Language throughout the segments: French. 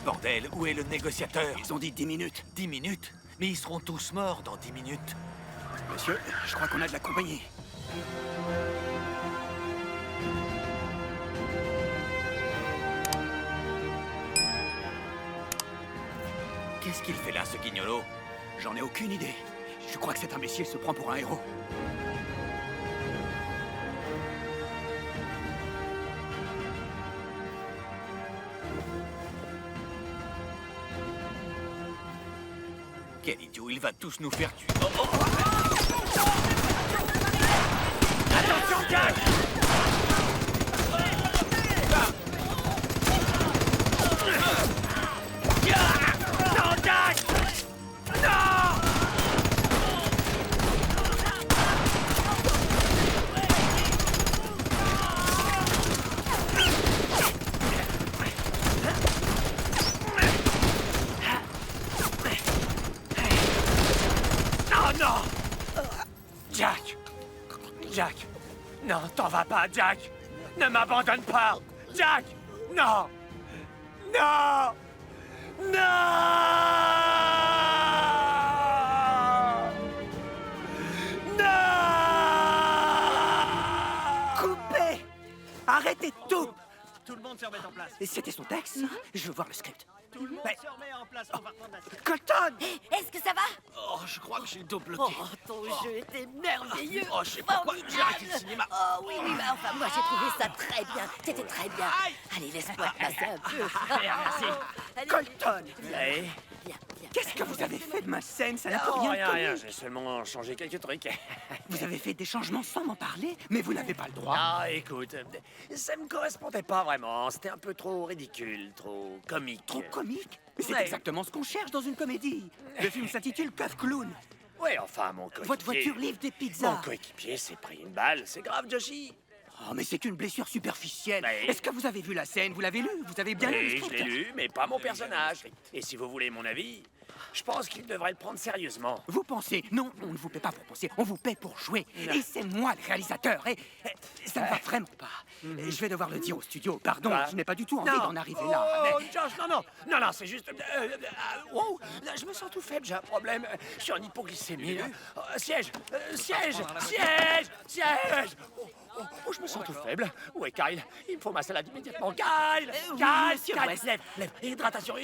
Bordel, où est le négociateur? Ils ont dit 10 minutes. 10 minutes? Mais ils seront tous morts dans 10 minutes. Monsieur, je crois qu'on a de la compagnie. Qu'est-ce qu'il fait là, ce guignolo? J'en ai aucune idée. Je crois que cet imbécile se prend pour un héros. Quel idiot, il va tous nous faire tuer. Oh, oh. Attention, Jack! Non, Jack! Non! Oh non! Jack! Jack! Non, t'en vas pas, Jack! Ne m'abandonne pas! Jack! Non! Non! Non! Non! Coupez! Arrêtez tout! Tout le monde se remet en place. Et c'était son texte? Je veux voir le script. Tout le monde Mais- se remet en place. On va reprendre la scène. Colton! Est-ce que ça va? Oh, je crois que j'ai le dos Oh, bloqué. ton jeu était merveilleux. Oh, je sais pas pourquoi, formidable. j'ai arrêté le cinéma. Oh oui, oui, bah, enfin, moi j'ai trouvé ça très bien. C'était très bien. Aïe. Allez, laisse-moi te passer un peu. Merci. Allez, Colton! Ouais. viens, viens. Qu'est-ce que vous avez fait de ma scène? Ça n'a plus Oh, rien rien, de rien, comique. j'ai seulement changé quelques trucs. Vous avez fait des changements sans m'en parler, mais vous n'avez pas le droit. Ah, écoute, ça me correspondait pas vraiment. C'était un peu trop ridicule, trop comique. Trop comique? Mais c'est Ouais. exactement ce qu'on cherche dans une comédie. Le film s'intitule Keuf Clown. Ouais, enfin, mon coéquipier... Votre voiture livre des Mon pizzas. coéquipier s'est pris une balle. C'est grave, Joshi. Oh, mais c'est qu'une blessure superficielle. Ouais. Est-ce que vous avez vu la scène? Vous l'avez lu? Vous avez bien lu le Oui, je script? l'ai lu, mais pas mon personnage. Et si vous voulez mon avis, je pense qu'il devrait le prendre sérieusement. Vous pensez? Non, on ne vous paie pas pour penser, on vous paie pour jouer. Et c'est moi le réalisateur, et ça ne va vraiment pas. Et je vais devoir le dire au studio. Pardon, Bah, je n'ai pas du tout envie d'en arriver là. Oh, mais- Josh, non, c'est juste... wow, là, je me sens tout faible, j'ai un problème. Je suis en hypoglycémie. Siège, siège. Oh, je me sens tout faible. Où est Kyle? Il me faut ma salade immédiatement. Kyle! oui, Kyle! monsieur Kyle, West. lève. Hydratation.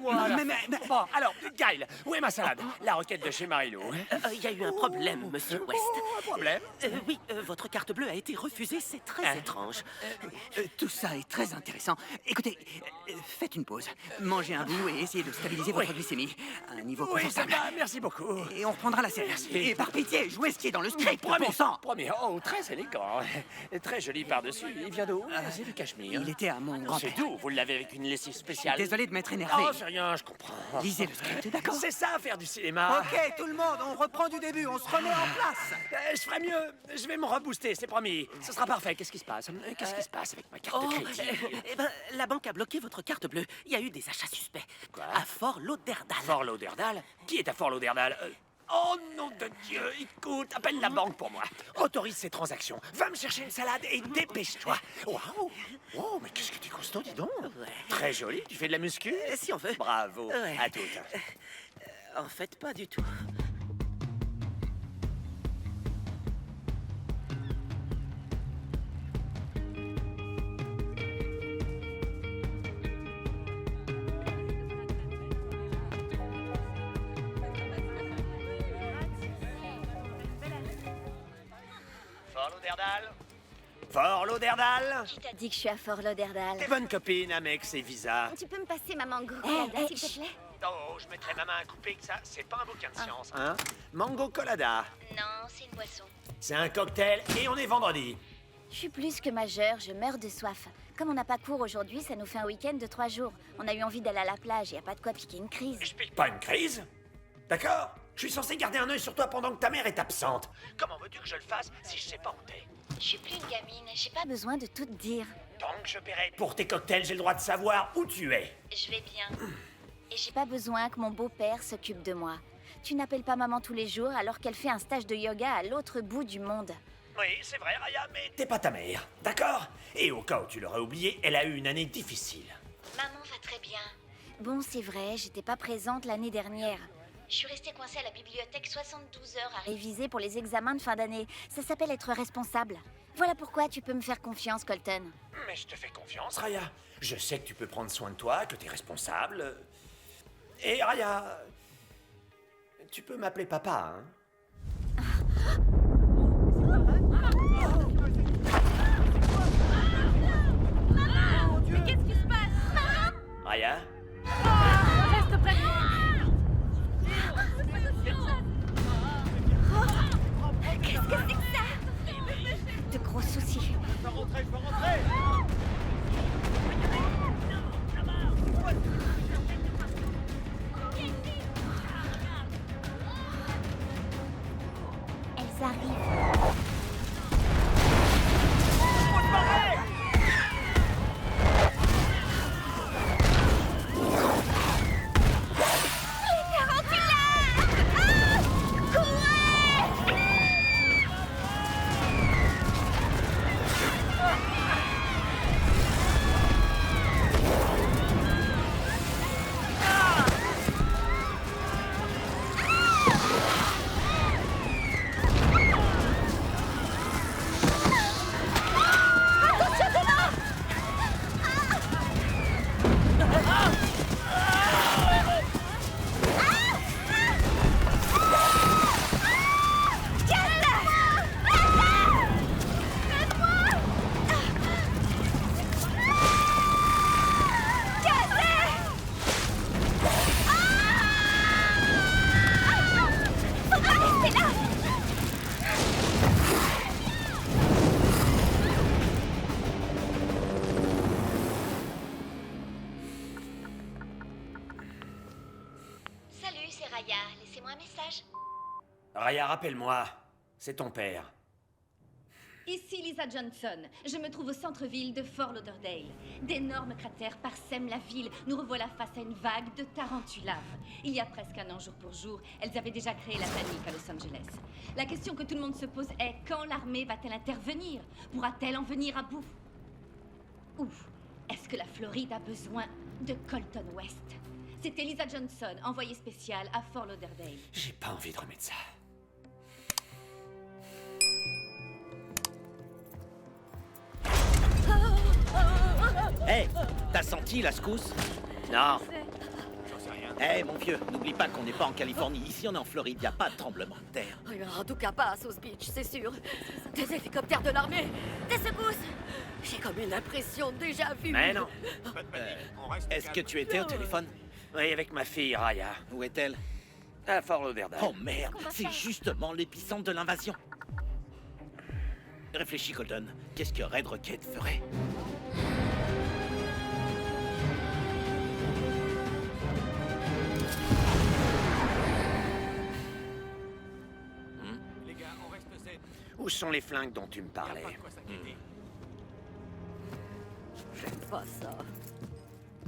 Voilà. Mais- Bon, alors, Kyle, où est ma salade? La requête de chez Marilou. Il y a eu un problème, monsieur West. Un problème? Oui, votre carte bleue a été refusée, c'est très étrange. Tout ça est très intéressant. Écoutez, faites une pause. Mangez un bout et essayez de stabiliser votre glycémie à un niveau Oui, ça confortable. va, merci beaucoup. Et on reprendra la scène. Et par pitié, jouez ce qui est dans le script, Promis, bon sang. promis. Oh, très élégant. Très joli par-dessus. Il vient d'où? C'est du cachemire. Il était à mon C'est grand-père. d'où? Vous l'avez avec une lessive spéciale? Désolé de m'être énervé. Oh, c'est rien, je comprends. Lisez le script, d'accord? C'est ça, faire du cinéma. Ok, tout le monde, on reprend du début, on se remet en place. Je ferai mieux. Je vais me rebooster, c'est promis. Ce sera parfait. Qu'est-ce qui se passe? Qu'est-ce qui se passe avec ma carte Oh, de crédit? la banque a bloqué votre carte bleue. Il y a eu des achats suspects. Quoi? À Fort Lauderdale. Fort Lauderdale? Qui est à Fort Lauderdale? Oh, nom de Dieu! Écoute, appelle la banque pour moi. Autorise ces transactions. Va me chercher une salade et dépêche-toi. Waouh! Oh, mais qu'est-ce que t'es costaud, dis donc! Ouais. Très joli. Tu fais de la muscu? Si on veut. Bravo. Ouais. À toutes. En fait, pas du tout. Fort Lauderdale? Fort Lauderdale? Qui t'a dit que je suis à Fort Lauderdale? Tes bonnes copines, Amex et Visa. Tu peux me passer ma mango colada, s'il te plaît? Oh, je mettrais ma main à couper que ça, c'est pas un bouquin de science. Hein? Mango colada. Non, c'est une boisson. C'est un cocktail et on est vendredi. Je suis plus que majeure, je meurs de soif. Comme on n'a pas cours aujourd'hui, ça nous fait un week-end de 3 jours. On a eu envie d'aller à la plage, y a pas de quoi piquer une crise. Je pique pas une crise. D'accord? Je suis censé garder un œil sur toi pendant que ta mère est absente. Comment veux-tu que je le fasse si je sais pas où t'es? Je suis plus une gamine, j'ai pas besoin de tout te dire. Tant que je paierai pour tes cocktails, j'ai le droit de savoir où tu es. Je vais bien. Et j'ai pas besoin que mon beau-père s'occupe de moi. Tu n'appelles pas maman tous les jours alors qu'elle fait un stage de yoga à l'autre bout du monde. Oui, c'est vrai, Raya, mais t'es pas ta mère, d'accord? Et au cas où tu l'aurais oublié, elle a eu une année difficile. Maman va très bien. Bon, c'est vrai, j'étais pas présente l'année dernière. Je suis restée coincée à la bibliothèque 72 heures à réviser pour les examens de fin d'année. Ça s'appelle être responsable. Voilà pourquoi tu peux me faire confiance, Colton. Mais je te fais confiance, Raya. Je sais que tu peux prendre soin de toi, que t'es responsable. Et Raya, tu peux m'appeler papa, hein? Mais qu'est-ce qui se passe? Raya? Reste près de moi. Qu'est-ce que c'est que ça? De gros soucis. Elles arrivent. Salut, c'est Raya. Laissez-moi un message. Raya, rappelle-moi, c'est ton père. Ici Lisa Johnson. Je me trouve au centre-ville de Fort Lauderdale. D'énormes cratères parsèment la ville. Nous revoilà face à une vague de tarentulaves. Il y a presque un an, jour pour jour, elles avaient déjà créé la panique à Los Angeles. La question que tout le monde se pose est quand l'armée va-t-elle intervenir? Pourra-t-elle en venir à bout? Ou est-ce que la Floride a besoin de Colton West? C'était Lisa Johnson, envoyée spéciale à Fort Lauderdale. J'ai pas envie de remettre ça. Hé, t'as senti la secousse? Non. Hé, mon vieux, n'oublie pas qu'on n'est pas en Californie. Ici, on est en Floride, y a pas de tremblement de terre. En tout cas pas à South Beach, c'est sûr. Des hélicoptères de l'armée, des secousses. J'ai comme une impression déjà vue. Mais non. Est-ce que tu étais au téléphone? Oui, avec ma fille, Raya. Où est-elle? À Fort Lauderdale. Oh merde, c'est justement l'épicentre de l'invasion. Réfléchis, Colton. Qu'est-ce que Red Rocket ferait? Où sont les flingues dont tu me parlais? J'aime pas ça.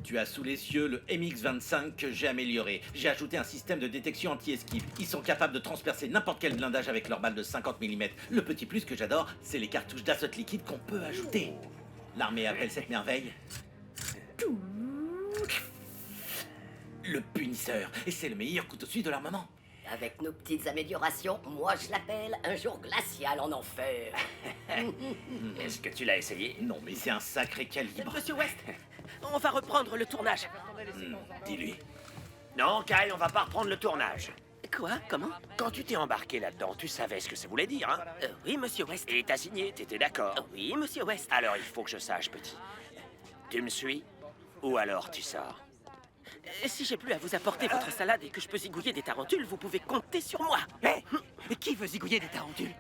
Tu as sous les yeux le MX-25 que j'ai amélioré. J'ai ajouté un système de détection anti-esquive. Ils sont capables de transpercer n'importe quel blindage avec leurs balles de 50 mm. Le petit plus que j'adore, c'est les cartouches d'azote liquide qu'on peut ajouter. L'armée appelle cette merveille le punisseur. Et c'est le meilleur couteau suisse de l'armement. Avec nos petites améliorations, moi je l'appelle un jour glacial en enfer. Est-ce que tu l'as essayé? Non, mais c'est un sacré calibre. Monsieur West, on va reprendre le tournage. Dis-lui. Non, Kyle, on va pas reprendre le tournage. Quoi? Comment? Quand tu t'es embarqué là-dedans, tu savais ce que ça voulait dire, hein? Oui, monsieur West. Et t'as signé, t'étais d'accord? Oui, monsieur West. Alors il faut que je sache, petit. Tu me suis? Ou alors tu sors? Si j'ai plus à vous apporter votre salade et que je peux zigouiller des tarentules, vous pouvez compter sur moi. Hé, qui veut zigouiller des tarentules?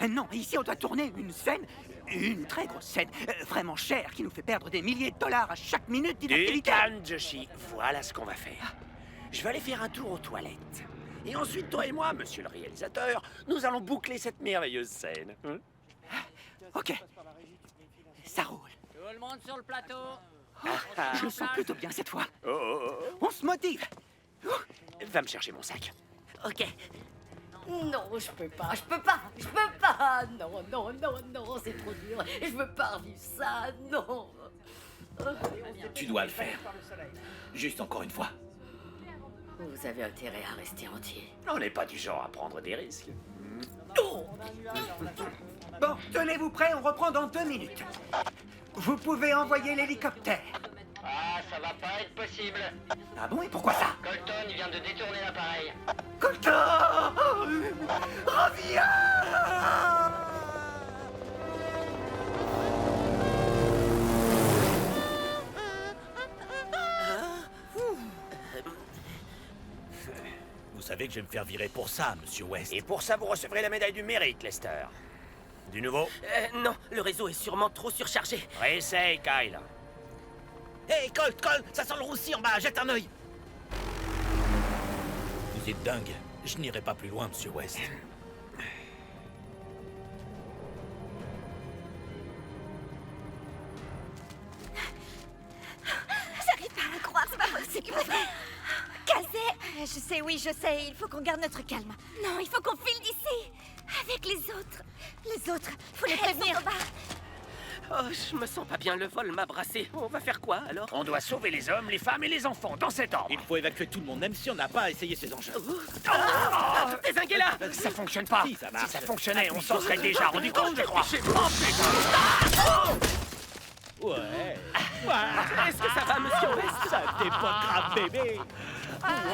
Non, ici on doit tourner une scène, une très grosse scène, vraiment chère, qui nous fait perdre des milliers de dollars à chaque minute Du d'inactivité. calme, Joshi. Voilà ce qu'on va faire. Je vais aller faire un tour aux toilettes. Et ensuite, toi et moi, monsieur le réalisateur, nous allons boucler cette merveilleuse scène. Hein? Ok, ça roule. Tout le monde sur le plateau. Je le sens plutôt bien cette fois. Oh, oh, oh. On se motive. Va me chercher mon sac. Ok. Non, je peux pas, je peux pas, je peux pas. Non, non, non, non, c'est trop dur. Je veux pas revivre ça, non. Tu dois le faire. Juste encore une fois. Vous avez intérêt à rester entier. On n'est pas du genre à prendre des risques. Bon, tenez-vous prêts, on reprend dans 2 minutes. Vous pouvez envoyer l'hélicoptère. Ah, ça va pas être possible. Ah bon, et pourquoi ça? Colton vient de détourner l'appareil. Colton! Reviens! Vous savez que je vais me faire virer pour ça, monsieur West. Et pour ça, vous recevrez la médaille du mérite, Lester. Du nouveau? Non, le réseau est sûrement trop surchargé. Réessaye, Kyle. Hé, Colt, ça sent le roussi en bas, jette un œil. Vous êtes dingue. Je n'irai pas plus loin, monsieur West. J'arrive pas à le croire, c'est pas possible. Calcé, je sais, oui, je sais, il faut qu'on garde notre calme. Non, il faut qu'on file d'ici. Avec les autres. Les autres, faut les prévenir. Oh, je me sens pas bien, le vol m'a brassé. On va faire quoi, alors? On doit sauver les hommes, les femmes et les enfants, dans cet ordre. Il faut évacuer tout le monde, même si on n'a pas essayé ces engins. Dézinguez-la! Ça fonctionne pas. Si, ça marche. Si ça fonctionnait, on s'en serait déjà rendu compte, je crois. Ouais. Est-ce que ça va, monsieur West? Ça t'est pas grave, bébé.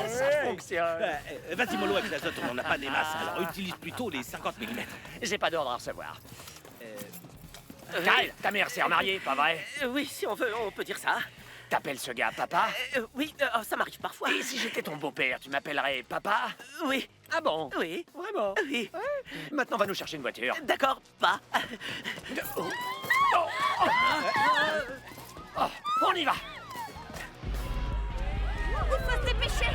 Ça fonctionne. Vas-y, mollo, avec l'azote, on n'en a pas des masses. Alors utilise plutôt les 50 mm. J'ai pas d'ordre à recevoir. Kyle, ta mère s'est remariée, pas vrai? Oui, si on veut, on peut dire ça. T'appelles ce gars papa? Oui, oh, ça m'arrive parfois. Et si j'étais ton beau-père, tu m'appellerais papa? Oui, Ah bon? oui, Vraiment? oui. Maintenant, va nous chercher une voiture. D'accord, pas. Oh, on y va! Il faut se dépêcher.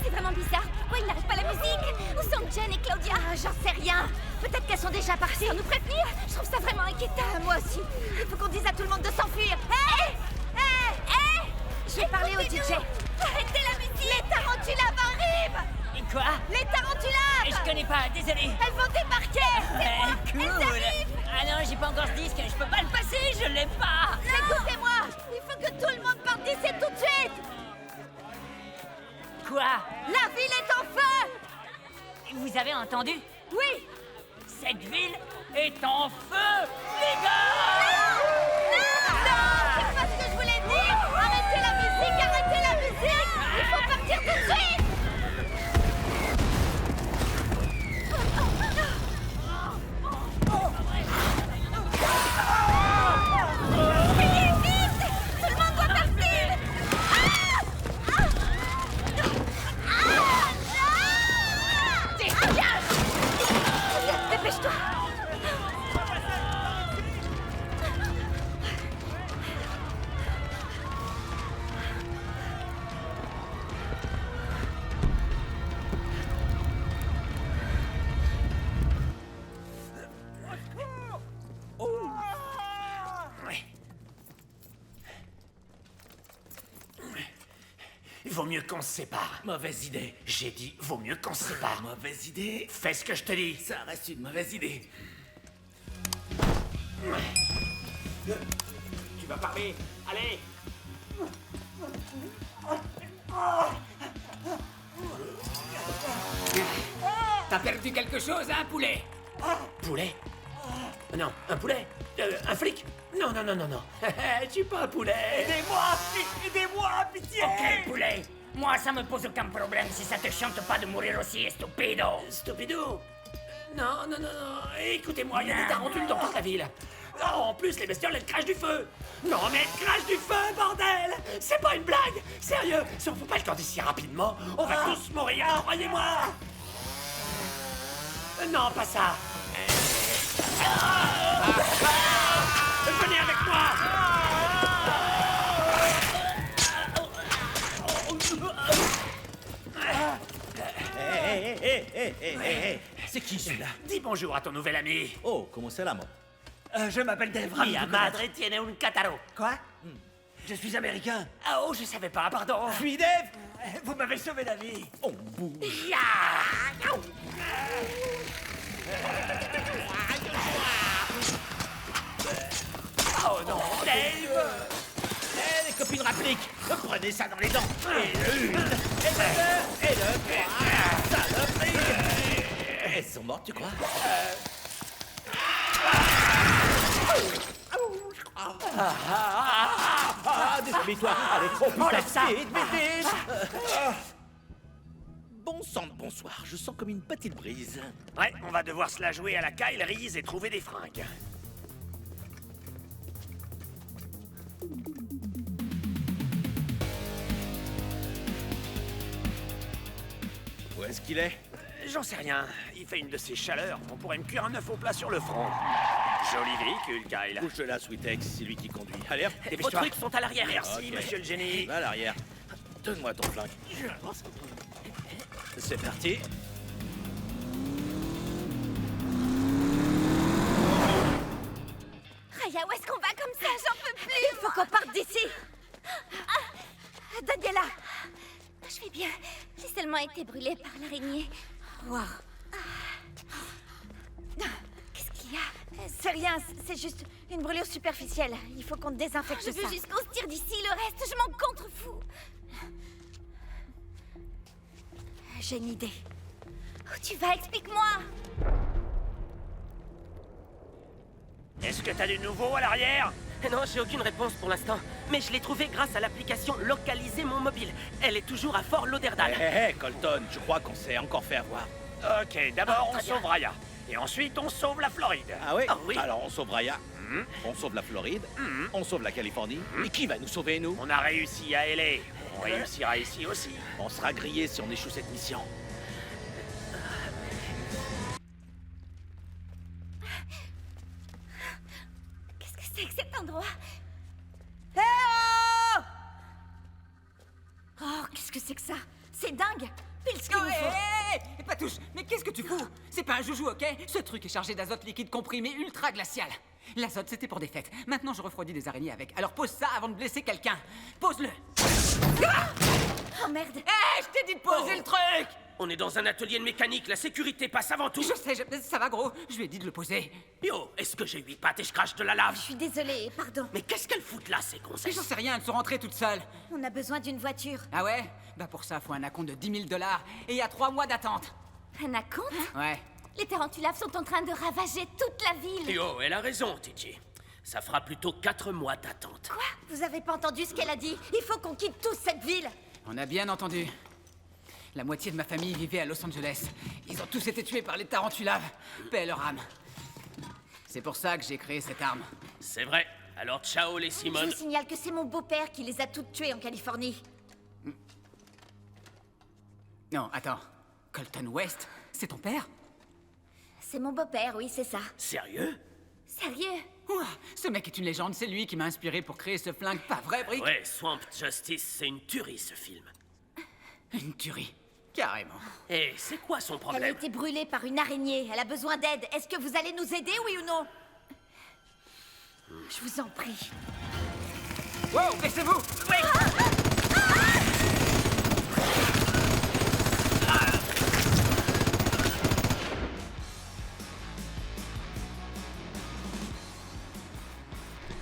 C'est vraiment bizarre. Pourquoi il n'arrête pas la musique? Où sont Jen et Claudia? J'en sais rien. Peut-être qu'elles sont déjà parties. Sans nous prévenir? Je trouve ça vraiment inquiétant. Moi aussi. Il faut qu'on dise à tout le monde de s'enfuir. Hé! Hé! Je vais parler au DJ. Arrêtez la musique! Les tarentulaves arrivent! Quoi? Les tarentulaves! Je connais pas, désolé. Elles vont débarquer! C'est moi! Cool. Elles arrivent! Ah non, j'ai pas encore ce disque, je peux pas le passer, je l'ai pas. Écoutez-moi! Il faut que tout le monde parte d'ici tout de suite! Quoi? La ville est en feu! Vous avez entendu? Oui! Cette ville est en feu, les gars! Non! C'est pas ce que je voulais dire! Arrêtez la musique! Arrêtez la musique! Il faut partir tout de suite! Fuyez vite! Tout le monde doit partir! Dépêche-toi! Il vaut mieux qu'on se sépare. Mauvaise idée. J'ai dit, vaut mieux qu'on se sépare. Mauvaise idée. Fais ce que je te dis. Ça reste une mauvaise idée. Tu vas parler. Allez. T'as perdu quelque chose, hein, poulet? Poulet? Non, un poulet? Un flic? Non, non, non, non, non. Je suis pas un poulet. Aidez-moi, pitié! Ok, poulet. Moi, ça me pose aucun problème si ça te chante pas de mourir aussi, stupido! Stupido. Non, non, non, non. Écoutez-moi, il y a des Non. tarentules dans toute la ville. Oh, en plus, les bestioles, elles crachent du feu. Non, mais elles crachent du feu, bordel. C'est pas une blague. Sérieux, si on fout pas le camp d'ici rapidement, on va tous mourir, croyez-moi. Non, pas ça. Venez avec moi. Hé, c'est qui celui-là? Dis bonjour à ton nouvel ami. Oh, comment c'est là, moi? Je m'appelle Dave. Mi madre tiene un cataro. Quoi? Je suis américain. Ah, oh, je savais pas, pardon. Je suis Dave. Vous m'avez sauvé la vie. On bouge. Oh non, Dave. Eh, les copines rappliques, prenez ça dans les dents. Et le une, et le deux, et le trois. Saloperie. Elles sont mortes, tu crois? Déshabille-toi. Allez, trop Enlève ça. vite. Bon sang de bonsoir, je sens comme une petite brise. Ouais, on va devoir se la jouer à la Kyle Reese et trouver des fringues. Où est-ce qu'il est? J'en sais rien. Il fait une de ces chaleurs. On pourrait me cuire un œuf au plat sur le front. Joli véhicule, Kyle. Bouge-la, Sweetex, c'est lui qui conduit. Allez, hop, Vos Dépêche-toi. trucs sont à l'arrière. Merci, Ok. monsieur le génie. va à l'arrière. Donne-moi ton flingue. C'est parti. Raya, où est-ce qu'on va comme ça? J'en peux plus. Il faut qu'on parte d'ici. Daniela. Je vais bien. J'ai seulement été brûlée par l'araignée. Wow. Qu'est-ce qu'il y a? C'est rien, c'est juste une brûlure superficielle. Il faut qu'on désinfecte ça. Je veux juste qu'on se tire d'ici, le reste, je m'en contrefous. J'ai une idée. Où tu vas? Explique-moi. Est-ce que t'as du nouveau à l'arrière? Non, j'ai aucune réponse pour l'instant. Mais je l'ai trouvée grâce à l'application Localiser mon mobile. Elle est toujours à Fort Lauderdale. Hé, Colton, je crois qu'on s'est encore fait avoir. Ok, d'abord on sauve Raya. Et ensuite on sauve la Floride. Ah oui? Ah oui. Alors on sauve Raya, on sauve la Floride, on sauve la Californie. Et qui va nous sauver, nous? On a réussi à LA. On réussira ici aussi. On sera grillé si on échoue cette mission. Qu'est-ce que c'est que cet endroit? Oh, qu'est-ce que c'est que ça? C'est dingue! Pile ce qu'il nous faut! Hé, Patouche, mais qu'est-ce que tu fous? C'est pas un joujou, ok? Ce truc est chargé d'azote liquide comprimé ultra glacial. L'azote, c'était pour des fêtes. Maintenant, je refroidis des araignées avec. Alors pose ça avant de blesser quelqu'un. Pose-le! Oh merde! Hé, je t'ai dit de poser le truc! On est dans un atelier de mécanique. La sécurité passe avant tout. Je sais, ça va, gros. Je lui ai dit de le poser. Yo, est-ce que j'ai 8 pattes et je crache de la lave? Je suis désolée, pardon. Mais qu'est-ce qu'elles foutent là, ces Mais gonzesses? j'en sais rien, elles sont rentrées toutes seules. On a besoin d'une voiture. Ah ouais? Bah pour ça, faut un acompte de 10 000 $. Et il y a 3 mois d'attente. Un acompte? Ouais. Les tarentulaves sont en train de ravager toute la ville. Yo, elle a raison, Titi. Ça fera plutôt 4 mois d'attente. Quoi? Vous avez pas entendu ce qu'elle a dit? Il faut qu'on quitte tous cette ville. On a bien entendu. La moitié de ma famille vivait à Los Angeles. Ils ont tous été tués par les tarentulaves. Paix leur âme. C'est pour ça que j'ai créé cette arme. C'est vrai. Alors ciao les Je Simone. vous signale que c'est mon beau-père qui les a toutes tuées en Californie. Non, attends. Colton West, c'est ton père? C'est mon beau-père, oui, c'est ça. Sérieux? Sérieux? Ouah, ce mec est une légende, c'est lui qui m'a inspiré pour créer ce flingue, pas vrai, Brick? Ouais, Swamp Justice, c'est une tuerie ce film. Une tuerie. Carrément. Et c'est quoi son Elle a problème? été brûlée par une araignée. Elle a besoin d'aide. Est-ce que vous allez nous aider, oui ou non? Je vous en prie. Wow, baissez-vous!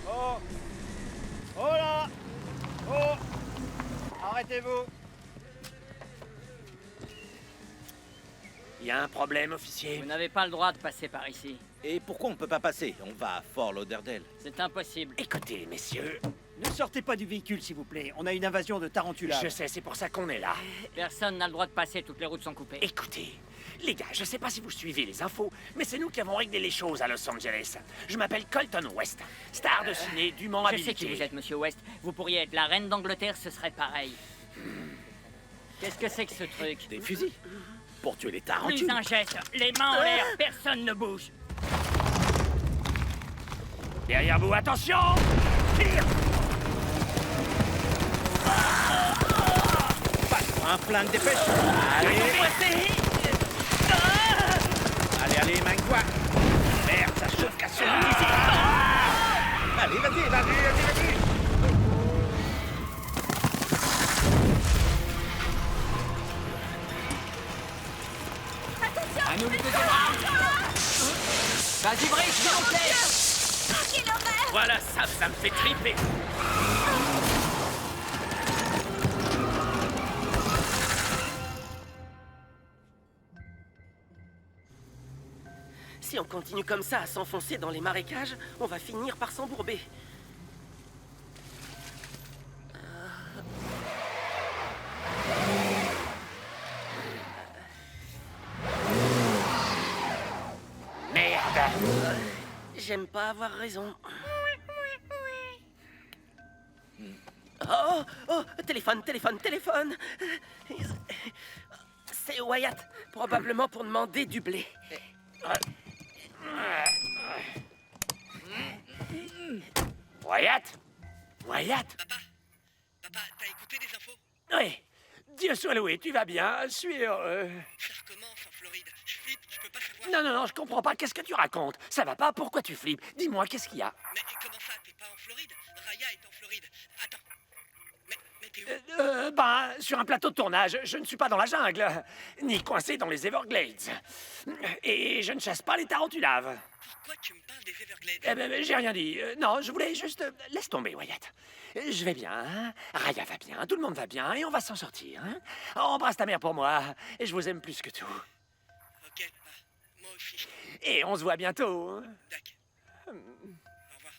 Oh! Oh là! Oh! Arrêtez-vous! Il y a un problème, officier. Vous n'avez pas le droit de passer par ici. Et pourquoi on peut pas passer? On va à Fort Lauderdale. C'est impossible. Écoutez, messieurs, Ne sortez pas du véhicule, s'il vous plaît. On a une invasion de tarentulaves. je sais, c'est pour ça qu'on est là. Personne n'a le droit de passer, toutes les routes sont coupées. Écoutez, les gars, je sais pas si vous suivez les infos, mais c'est nous qui avons réglé les choses à Los Angeles. Je m'appelle Colton West, star de ciné, dûment Je habilité. sais qui vous êtes, monsieur West. Vous pourriez être la reine d'Angleterre, ce serait pareil. Qu'est-ce que c'est que ce truc? Des fusils? Pour tuer les Plus tarentules? un geste, les mains en l'air, personne ne bouge. Derrière vous, attention! Tire! Passe-moi un flingue, dépêche! Allez, allez, manque-toi! Merde, ça chauffe qu'à celui Allez, vas-y! À nous le deuxième round. Vas-y, Brice, s'il vous plaît. Quelle horreur! Voilà, ça me fait triper. Si on continue comme ça à s'enfoncer dans les marécages, on va finir par s'embourber. Merde! J'aime pas avoir raison. Oh, oh, téléphone. C'est Wyatt, probablement pour demander du blé. Wyatt? Wyatt? Papa, t'as écouté des infos? Oui. Dieu soit loué, tu vas bien, je suis heureux. Faire comment en Floride? Je flippe, je peux pas savoir. Non, je comprends pas, qu'est-ce que tu racontes? Ça va pas, pourquoi tu flippes? Dis-moi, qu'est-ce qu'il y a? Mais comment ça, t'es pas en Floride? Raya est en Floride. Attends. Mais t'es où? Sur un plateau de tournage, je ne suis pas dans la jungle, ni coincé dans les Everglades. Et je ne chasse pas les tarentulaves. Pourquoi tu me parles des Everglades? Eh ben, j'ai rien dit. Non, je voulais juste... Laisse tomber, Wyatt. Je vais bien, hein. Raya va bien, tout le monde va bien, et on va s'en sortir, hein. Embrasse ta mère pour moi, et je vous aime plus que tout. Ok, moi aussi. Et on se voit bientôt. Hein. D'accord. Au revoir.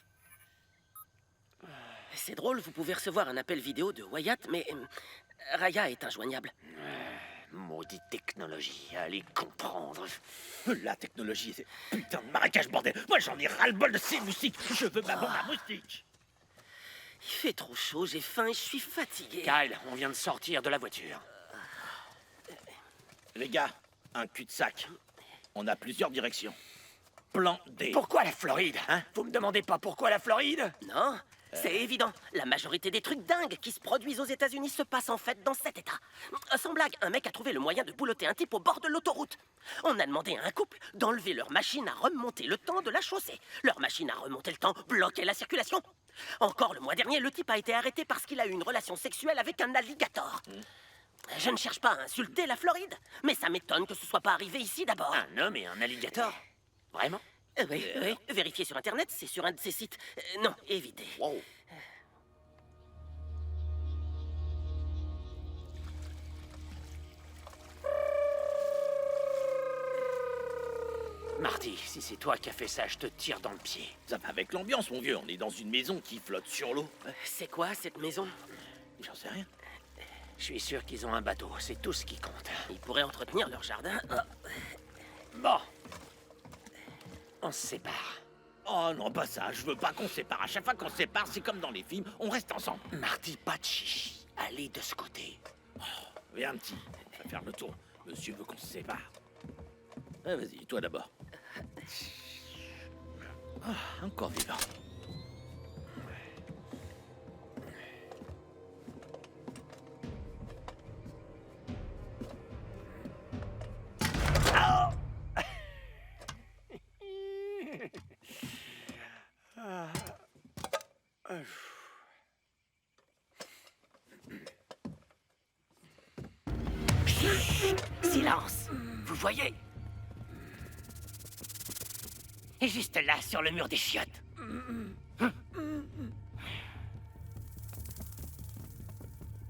C'est drôle, vous pouvez recevoir un appel vidéo de Wyatt, mais Raya est injoignable. Maudite technologie, allez comprendre. La technologie, c'est putain de marécage, bordel. Moi, j'en ai ras-le-bol de ces moustiques. Je veux ma bombe à moustiques. Il fait trop chaud, j'ai faim et je suis fatigué. Kyle, on vient de sortir de la voiture. Les gars, un cul-de-sac. On a plusieurs directions. Plan D. Pourquoi la Floride? Hein? Vous me demandez pas pourquoi la Floride? Non, c'est évident. La majorité des trucs dingues qui se produisent aux États-Unis se passent en fait dans cet état. Sans blague, un mec a trouvé le moyen de boulotter un type au bord de l'autoroute. On a demandé à un couple d'enlever leur machine à remonter le temps de la chaussée. Leur machine à remonter le temps bloquait la circulation. Encore le mois dernier, le type a été arrêté parce qu'il a eu une relation sexuelle avec un alligator. Je ne cherche pas à insulter la Floride, mais ça m'étonne que ce soit pas arrivé ici d'abord. Un homme et un alligator? Vraiment? Oui, vérifiez sur Internet, c'est sur un de ces sites. Non, évitez. Wow. Marty, si c'est toi qui as fait ça, je te tire dans le pied. Ça va avec l'ambiance, mon vieux. On est dans une maison qui flotte sur l'eau. C'est quoi cette maison? J'en sais rien. Je suis sûr qu'ils ont un bateau, c'est tout ce qui compte. Ils pourraient entretenir leur jardin. Bon. On se sépare. Oh non, pas ça. Je veux pas qu'on se sépare. À chaque fois qu'on se sépare, c'est comme dans les films. On reste ensemble. Marty, pas de chichi. Allez de ce côté. Viens, petit. On va faire le tour. Monsieur veut qu'on se sépare. Ah, vas-y, toi d'abord. Ah, encore vivant. Silence. Vous voyez? Et juste là, sur le mur des chiottes.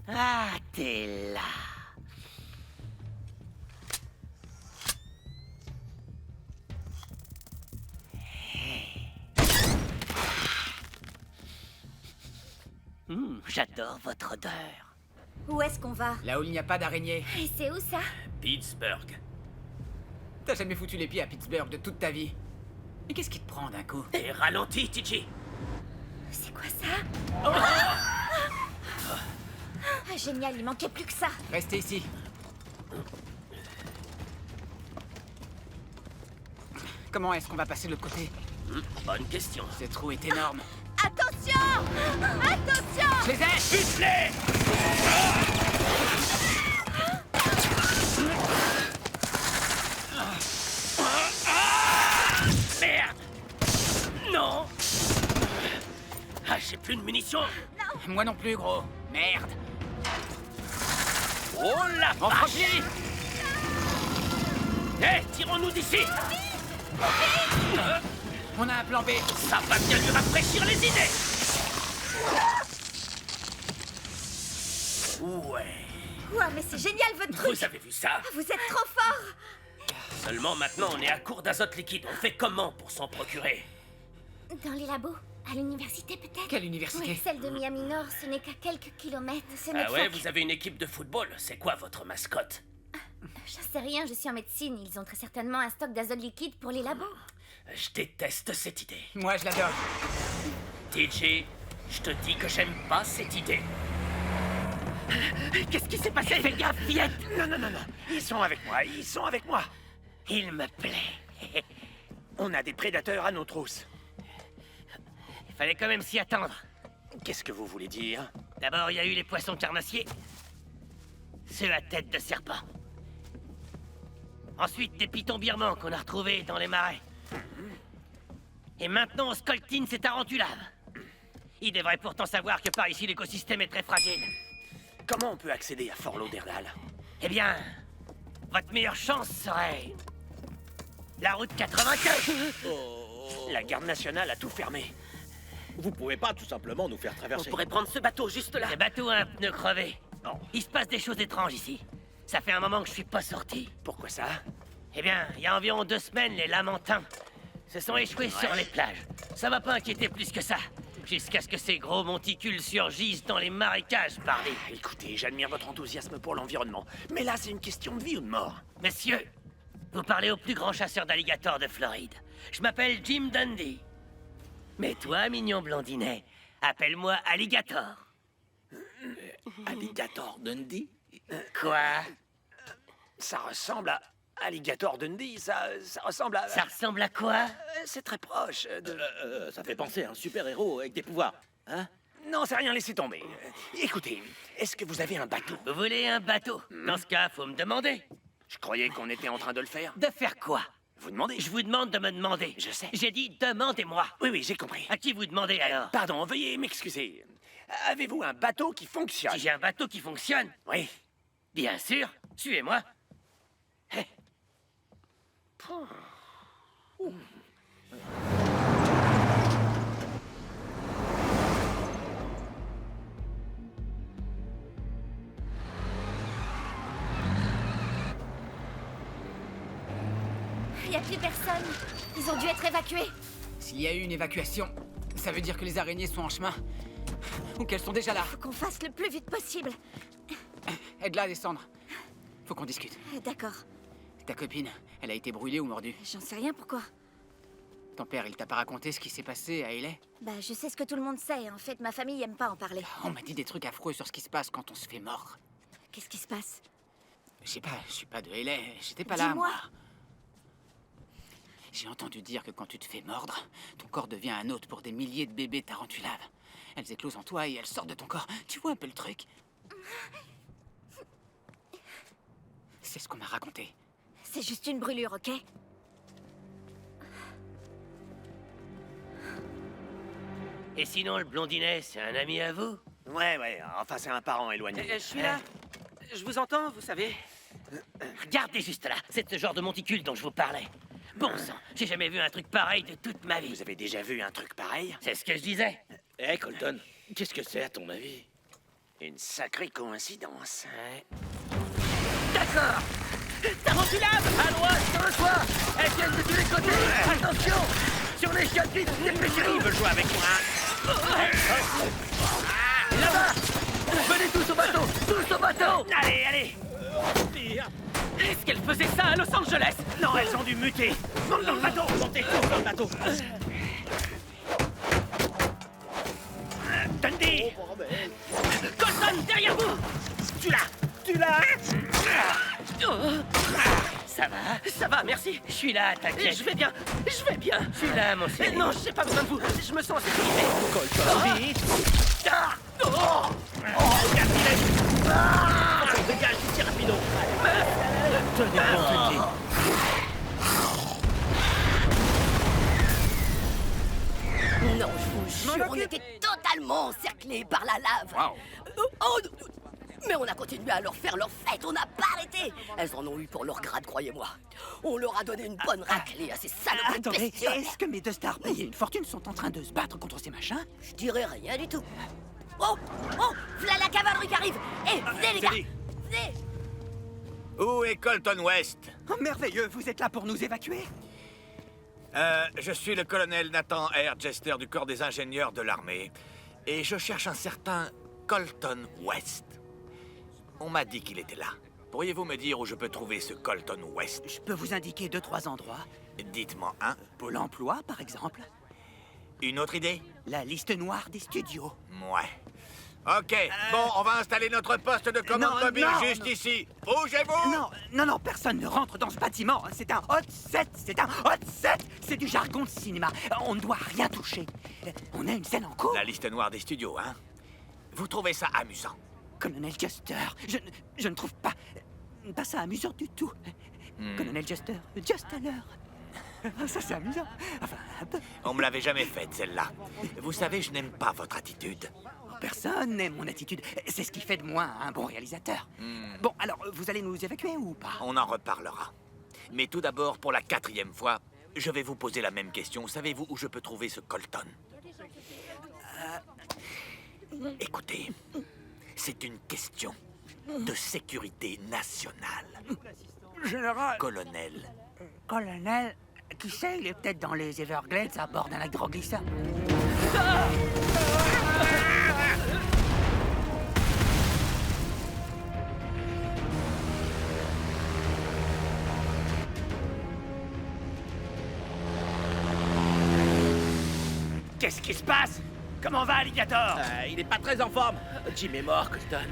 Ah, t'es là. J'adore votre odeur. Où est-ce qu'on va? Là où il n'y a pas d'araignée. Et c'est où ça? Pittsburgh. T'as jamais foutu les pieds à Pittsburgh de toute ta vie. Mais qu'est-ce qui te prend d'un coup? Et ralentis, Titi. C'est quoi ça? Ah, génial, il manquait plus que ça. Restez ici. Comment est-ce qu'on va passer de l'autre côté? Bonne question. Ce trou est énorme. Attention! Attention! Je les ai! Bute-les! Merde! Non! Ah, j'ai plus de munitions! Moi non plus, gros. Merde. Oh la On vache! franchit! Hé, tirons-nous d'ici! On a un plan B. Ça va bien lui rafraîchir les idées! Ouais. Ouah, mais c'est génial votre truc. Vous avez vu ça? Vous êtes trop fort. Seulement maintenant, on est à court d'azote liquide. On fait comment pour s'en procurer? Dans les labos, à l'université peut-être. Quelle université? Oui, celle de Miami Nord, ce n'est qu'à quelques kilomètres. C'est Ah notre ouais, fac. vous avez une équipe de football. C'est quoi votre mascotte? J'en sais rien, je suis en médecine. Ils ont très certainement un stock d'azote liquide pour les labos. Je déteste cette idée. Moi, je l'adore. TJ, je te dis que j'aime pas cette idée. Qu'est-ce qui s'est passé? Fais gaffe, fillette! Non, non, non, non. Ils sont avec moi, ils sont avec moi. Il me plaît. On a des prédateurs à nos trousses. Il fallait quand même s'y attendre. Qu'est-ce que vous voulez dire? D'abord, il y a eu les poissons carnassiers. Ceux à tête de serpent. Ensuite, des pitons birmans qu'on a retrouvés dans les marais. Et maintenant, on scoltine ces tarentulas. Il devrait pourtant savoir que par ici, l'écosystème est très fragile. Comment on peut accéder à Fort Lauderdale? Eh bien, votre meilleure chance serait... la route 95. La garde nationale a tout fermé. Vous pouvez pas tout simplement nous faire On traverser. pourrait prendre ce bateau juste là. Le bateau a un pneu crevé. Il se passe des choses étranges ici. Ça fait un moment que je suis pas sorti. Pourquoi ça? Eh bien, il y a environ 2 semaines, les Lamentins se sont échoués sur les plages. Ça m'a pas inquiété plus que ça. Jusqu'à ce que ces gros monticules surgissent dans les marécages, parlez. Écoutez, j'admire votre enthousiasme pour l'environnement. Mais là, c'est une question de vie ou de mort. Messieurs, vous parlez au plus grand chasseur d'alligators de Floride. Je m'appelle Jim Dundee. Mais toi, mignon blondinet, appelle-moi Alligator. Alligator Dundee? Quoi? Ça ressemble à Alligator Dundee, ça ressemble à... Ça ressemble à quoi? C'est très proche de... Ça fait penser à un super-héros avec des pouvoirs, hein? Non, c'est rien, laissez tomber. Écoutez, est-ce que vous avez un bateau? Vous voulez un bateau? Dans ce cas, faut me demander. Je croyais qu'on était en train de le faire. De faire quoi? Vous demandez? Je vous demande de me demander. Je sais. J'ai dit demandez-moi. Oui, oui, j'ai compris. À qui vous demandez alors? Pardon, veuillez m'excuser. Avez-vous un bateau qui fonctionne? Si j'ai un bateau qui fonctionne? Oui. Bien sûr. Suivez-moi. Hé. Il n'y a plus personne. Ils ont dû être évacués. S'il y a eu une évacuation, ça veut dire que les araignées sont en chemin. Ou qu'elles sont déjà là. Faut qu'on fasse le plus vite possible. Aide-la à descendre. Faut qu'on discute. D'accord. Ta copine, elle a été brûlée ou mordue? J'en sais rien, pourquoi? Ton père, il t'a pas raconté ce qui s'est passé à Hayley? Bah, je sais ce que tout le monde sait. En fait, ma famille aime pas en parler. On m'a dit des trucs affreux sur ce qui se passe quand on se fait mordre. Qu'est-ce qui se passe? Je sais pas, je suis pas de Hayley, j'étais pas là, Dis-moi. moi. J'ai entendu dire que quand tu te fais mordre, ton corps devient un hôte pour des milliers de bébés tarentulaves. Elles éclosent en toi et elles sortent de ton corps. Tu vois un peu le truc? C'est ce qu'on m'a raconté. C'est juste une brûlure, ok? Et sinon, le blondinet, c'est un ami à vous? Ouais, enfin, c'est un parent éloigné. Je suis là. Je vous entends, vous savez. Regardez juste là, c'est ce genre de monticule dont je vous parlais. Bon sang, j'ai jamais vu un truc pareil de toute ma vie. Vous avez déjà vu un truc pareil? C'est ce que je disais. Hé, Colton, qu'est-ce que c'est à ton avis? Une sacrée coïncidence. Ouais. D'accord. Tarentulave, à droite, sur le toit. Elles viennent de tous les côtés. Attention. Sur les chiottes, vite, dépêchez-vous. Il veut jouer avec moi. Là-bas. Venez tous au bateau. Tous au bateau. Allez. Est-ce qu'elles faisaient ça à Los Angeles? Non, elles ont dû muter. Monte dans le bateau. Montez tous dans le bateau. Dundee. Colton, derrière vous. Tu l'as. Ça va, merci. Je suis là, t'inquiète. Je vais bien. Je suis là, mon chéri. Non, j'ai pas besoin de vous. Je me sens en sécurité. Colton, vite. Dégage d'ici rapido. Tenez bon, Dundee. Non, je vous jure, on était totalement encerclés par la lave. Wow. Oh, Mais on a continué à leur faire leur fête, on n'a pas arrêté. Elles en ont eu pour leur grade, croyez-moi. On leur a donné une bonne raclée à ces saloperies de Attendez, bestioles. est-ce que mes deux stars payés une fortune sont en train de se battre contre ces machins? Je dirais rien du tout. Oh, v'là la cavalerie qui arrive. Eh, venez les gars, Teddy. venez. Où est Colton West? Oh, merveilleux, vous êtes là pour nous évacuer? Je suis le colonel Nathan R. Jester du corps des ingénieurs de l'armée. Et je cherche un certain Colton West. On m'a dit qu'il était là. Pourriez-vous me dire où je peux trouver ce Colton West? Je peux vous indiquer 2-3 endroits. Dites-moi un. Pôle emploi, par exemple. Une autre idée? La liste noire des studios. Ouais. Ok, bon, on va installer notre poste de commande non, mobile non, juste non. ici. Bougez-vous! Non, personne ne rentre dans ce bâtiment. C'est un hot set, c'est du jargon de cinéma. On ne doit rien toucher. On a une scène en cours. La liste noire des studios, hein? Vous trouvez ça amusant? Colonel Jester, je ne trouve pas ça amusant du tout. Colonel Jester, juste à l'heure. Ça, c'est amusant. Enfin, un peu. On me l'avait jamais faite, celle-là. Vous savez, je n'aime pas votre attitude. Personne n'aime mon attitude. C'est ce qui fait de moi un bon réalisateur. Bon, alors, vous allez nous évacuer ou pas? On en reparlera. Mais tout d'abord, pour la 4e fois, je vais vous poser la même question. Savez-vous où je peux trouver ce Colton? Écoutez, c'est une question de sécurité nationale. Général. Colonel. Colonel, qui sait, il est peut-être dans les Everglades à bord d'un lac glissant. Qu'est-ce qui se passe? Comment va, Alligator? Il est pas très en forme. Jim est mort, Colton.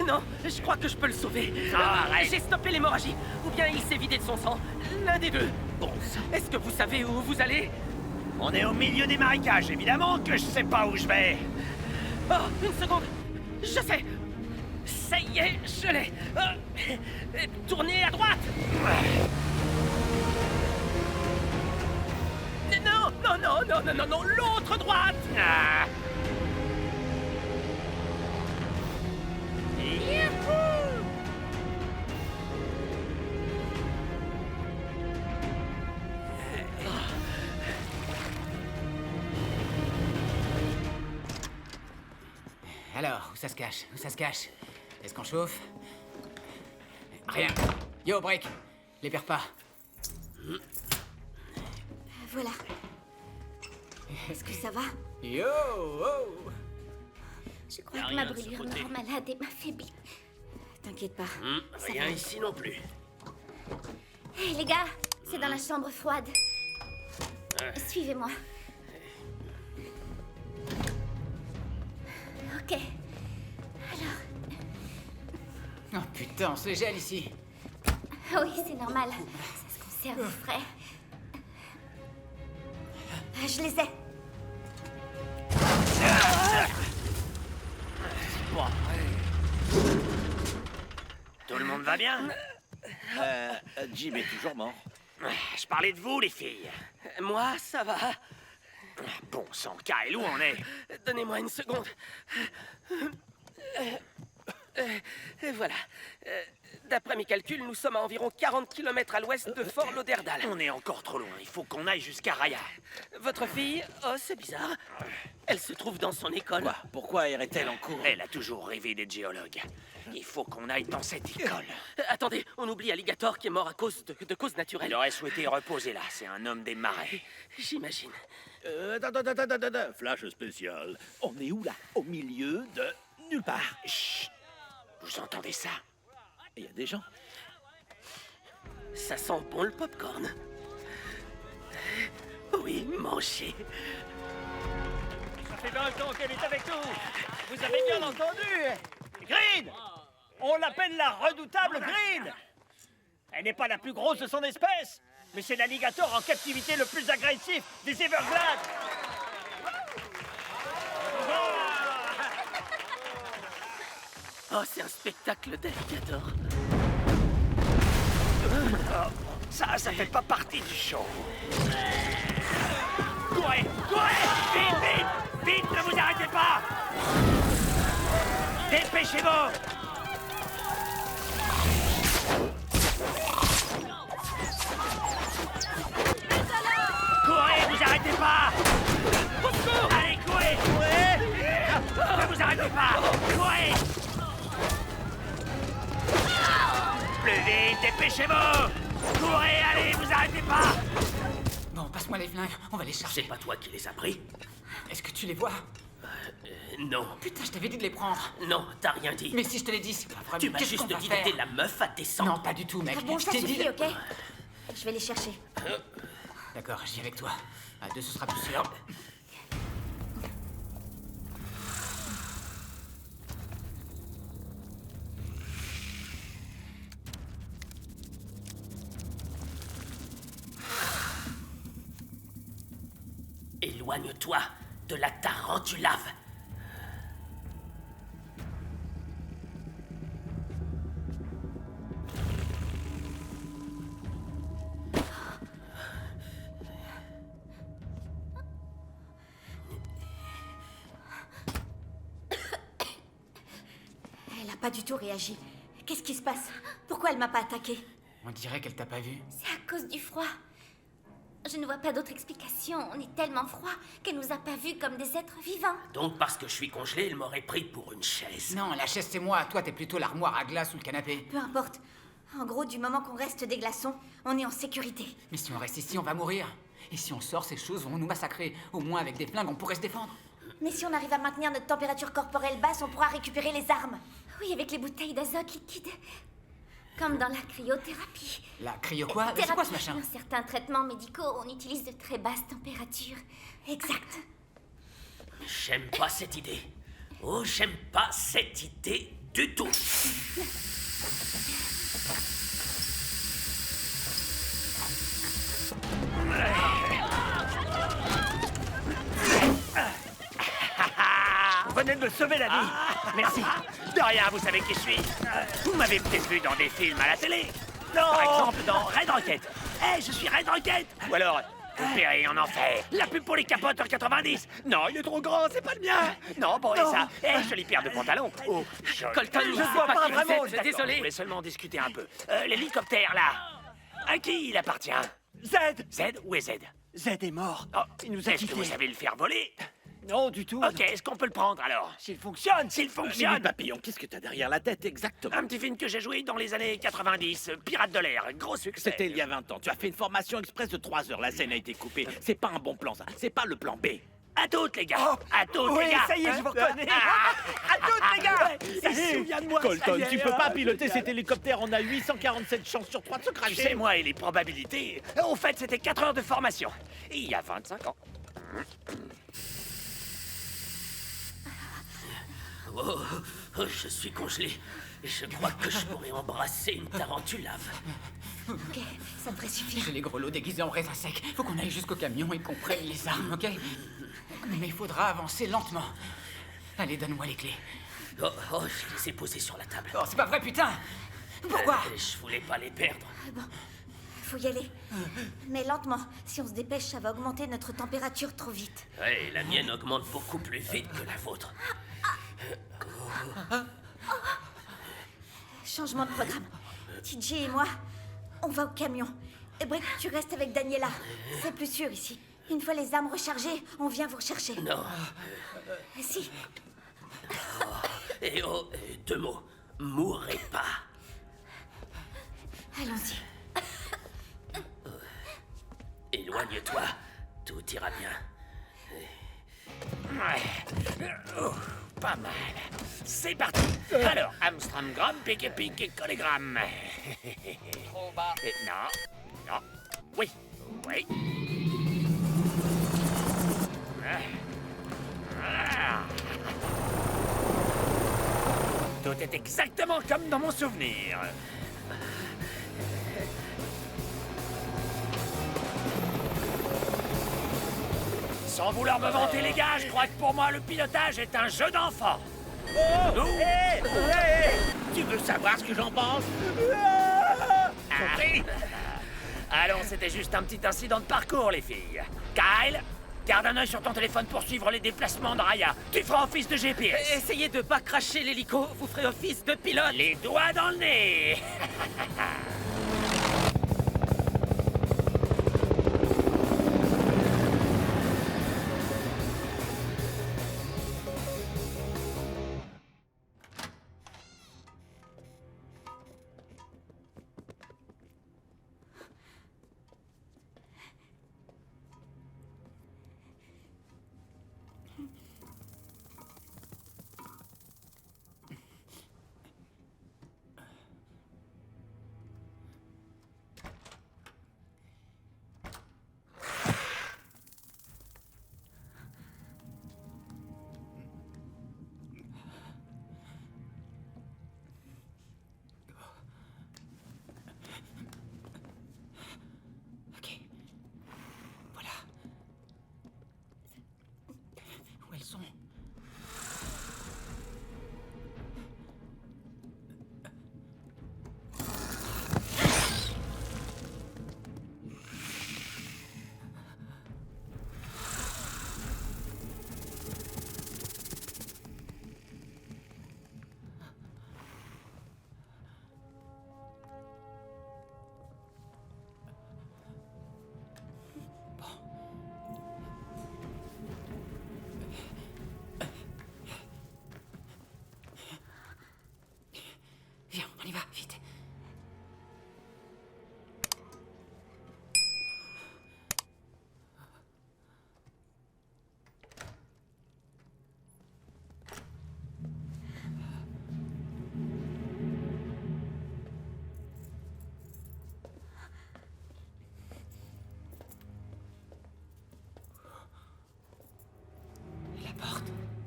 Non, je crois que je peux le sauver. Arrête. J'ai stoppé l'hémorragie. Ou bien il s'est vidé de son sang. L'un des deux. Bon sang. Est-ce que vous savez où vous allez? On est au milieu des marécages, évidemment que je sais pas où je vais. Oh, une seconde. Je sais. Ça y est, je l'ai. Tournez à droite. Non, l'autre droite. Ah. Alors, où ça se cache? Où ça se cache? Est-ce qu'on chauffe? Rien. Yo, Break, les perds pas. Voilà. Est-ce que ça va? Yo, oh. Je crois que ma brûlure me rend malade et m'affaiblit. T'inquiète pas. ça Rien va. ici non plus. Hé, les gars, c'est dans la chambre froide. Suivez-moi. Ok. Alors... Oh putain, c'est gèle ici. Oui, c'est normal. Ça se conserve frais. Je les ai. Tout le monde va bien? Jim est toujours mort. Je parlais de vous, les filles. Moi, ça va. Bon sang, Kyle, où on est? Donnez-moi une seconde. Voilà. D'après mes calculs, nous sommes à environ 40 km à l'ouest de Fort Lauderdale. On est encore trop loin. Il faut qu'on aille jusqu'à Raya. Votre fille, oh, c'est bizarre. Elle se trouve dans son école. Quoi? Pourquoi irait-elle en cours? Elle a toujours rêvé d'être géologue. Il faut qu'on aille dans cette école. Attendez, on oublie Alligator qui est mort à cause de causes naturelles. Il aurait souhaité reposer là. C'est un homme des marais. J'imagine. Attends. Flash spécial. On est où là? Au milieu de nulle part. Chut! Vous entendez ça? Il y a des gens. Ça sent bon le popcorn. Oui, mangez. Ça fait 20 ans qu'elle est avec nous. Vous avez bien entendu. Green! On l'appelle la redoutable Green. Elle n'est pas la plus grosse de son espèce, mais c'est l'alligator en captivité le plus agressif des Everglades. Oh, c'est un spectacle d'alligator. Ça fait pas partie du show. Courez! Vite! Ne vous arrêtez pas! Dépêchez-vous! Courez, vous arrêtez pas! Allez, courez! Ne vous arrêtez pas! Courez! Plus vite, dépêchez-vous! Courez, allez, vous arrêtez pas! Bon, passe-moi les flingues, on va les chercher. C'est pas toi qui les as pris? Est-ce que tu les vois? Non. Putain, je t'avais dit de les prendre. Non, t'as rien dit. Mais si je te l'ai dit, c'est pas vrai. Tu m'as Qu'est-ce juste qu'on va dit faire? d'aider la meuf à descendre. Non, pas du tout, mec. Ah bon, je ça t'ai dit... suffit, ok? Je vais les chercher. D'accord, j'y vais avec toi. À deux, ce sera plus sûr. Éloigne-toi de la tarentulave. Elle a pas du tout réagi. Qu'est-ce qui se passe? Pourquoi elle m'a pas attaqué? On dirait qu'elle t'a pas vu. C'est à cause du froid. Je ne vois pas d'autre explication. On est tellement froid qu'elle nous a pas vus comme des êtres vivants. Donc parce que je suis congelé, il m'aurait pris pour une chaise. Non, la chaise c'est moi. Toi, t'es plutôt l'armoire à glace ou le canapé. Peu importe. En gros, du moment qu'on reste des glaçons, on est en sécurité. Mais si on reste ici, on va mourir. Et si on sort, ces choses vont nous massacrer. Au moins, avec des flingues, on pourrait se défendre. Mais si on arrive à maintenir notre température corporelle basse, on pourra récupérer les armes. Oui, avec les bouteilles d'azote liquide. Comme dans la cryothérapie. La cryo quoi? C'est quoi ce machin? Dans certains traitements médicaux, on utilise de très basses températures. Exact. J'aime pas cette idée. Oh, j'aime pas cette idée du tout. Vous venez de me sauver la vie. Merci. De rien, vous savez qui je suis. Vous m'avez peut-être vu dans des films à la télé. Non. Par exemple, dans Red Rocket. Je suis Red Rocket. Ou alors, Opéré en enfer. La pub pour les capotes en 90. Non, il est trop grand, c'est pas le mien. Non, bon, et ça. Jolie paire de pantalons. Oh, Colton, je je vois pas vraiment, D'accord, désolé. Je voulais seulement discuter un peu. L'hélicoptère, là. À qui il appartient? Z. Z? Où est Z? Z est mort. Oh, Il nous a est-ce que quittés. vous savez le faire voler? Non, du tout. Ok, est-ce qu'on peut le prendre alors? S'il fonctionne. S'il Mimi fonctionne. Papillon, qu'est-ce que t'as derrière la tête exactement? Un petit film que j'ai joué dans les années 90, Pirates de l'air, gros succès. C'était il y a 20 ans. Tu as fait une formation express de 3 heures. La scène a été coupée. C'est pas un bon plan, ça. C'est pas le plan B. À toutes, les gars. À toutes, Oui, les gars. ça y est, je vous reconnais. À toutes, les gars. Il se souvient de moi. Colton, ça y est. tu peux pas piloter cet hélicoptère. On a 847 chances sur 3 de se Tu cracher. sais, moi et les probabilités. Au fait, c'était 4 heures de formation. Et il y a 25 ans. Oh, je suis congelé. Je crois que je pourrais embrasser une tarentulave. Ok, ça devrait suffire. J'ai les grelots déguisés en raisin sec. Faut qu'on aille jusqu'au camion et qu'on prenne les armes, ok? Mais il faudra avancer lentement. Allez, donne-moi les clés. Oh, je les ai posées sur la table. Oh, c'est pas vrai, putain! Pourquoi? Je voulais pas les perdre. Bon, faut y aller. Mais lentement. Si on se dépêche, ça va augmenter notre température trop vite. Ouais, la mienne augmente beaucoup plus vite que la vôtre. Changement de programme. TJ et moi, on va au camion. Et Brick, tu restes avec Daniela. C'est plus sûr ici. Une fois les armes rechargées, on vient vous rechercher. Non. Si. Et oh, deux mots. Mourrez pas. Allons-y. Éloigne-toi. Tout ira bien. Ouais. Oh, pas mal. C'est parti. Alors, Amstramgram, pique et collégramme. Trop bas. Non. Non. Oui. Oui. Ah. Tout est exactement comme dans mon souvenir. Sans vouloir me vanter, les gars, je crois que pour moi, le pilotage est un jeu d'enfant. Tu veux savoir ce que j'en pense? Compris? Allons, c'était juste un petit incident de parcours, les filles. Kyle, Garde un œil sur ton téléphone pour suivre les déplacements de Raya. Tu feras office de GPS. Essayez de pas cracher l'hélico, vous ferez office de pilote. Les doigts dans le nez. Où elles sont? Viens, on y va, vite. La porte.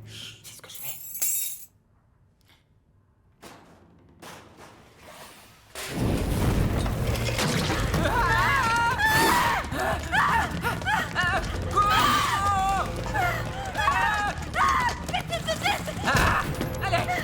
Chut, c'est ce que je fais. Allez!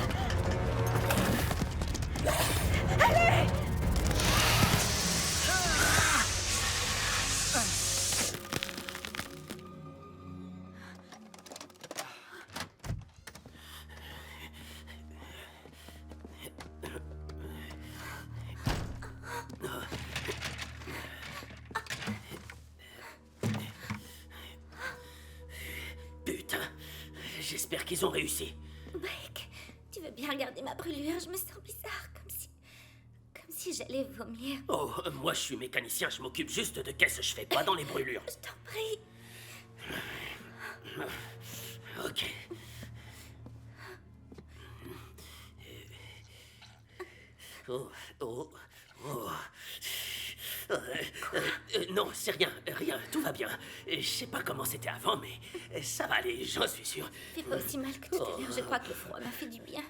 Putain, j'espère qu'ils ont réussi. Mike, tu veux bien regarder ma brûlure? Je me sens bizarre, comme si j'allais vomir. Oh, moi je suis mécanicien, je m'occupe juste de qu'est-ce je fais pas dans les brûlures. Je t'en prie. Ok. Oh, oh, oh. Non, c'est rien, tout va bien. Je sais pas comment c'était avant, mais ça va aller, j'en suis sûr. Fais pas aussi mal que tout à l'heure, je crois que le froid m'a fait du bien.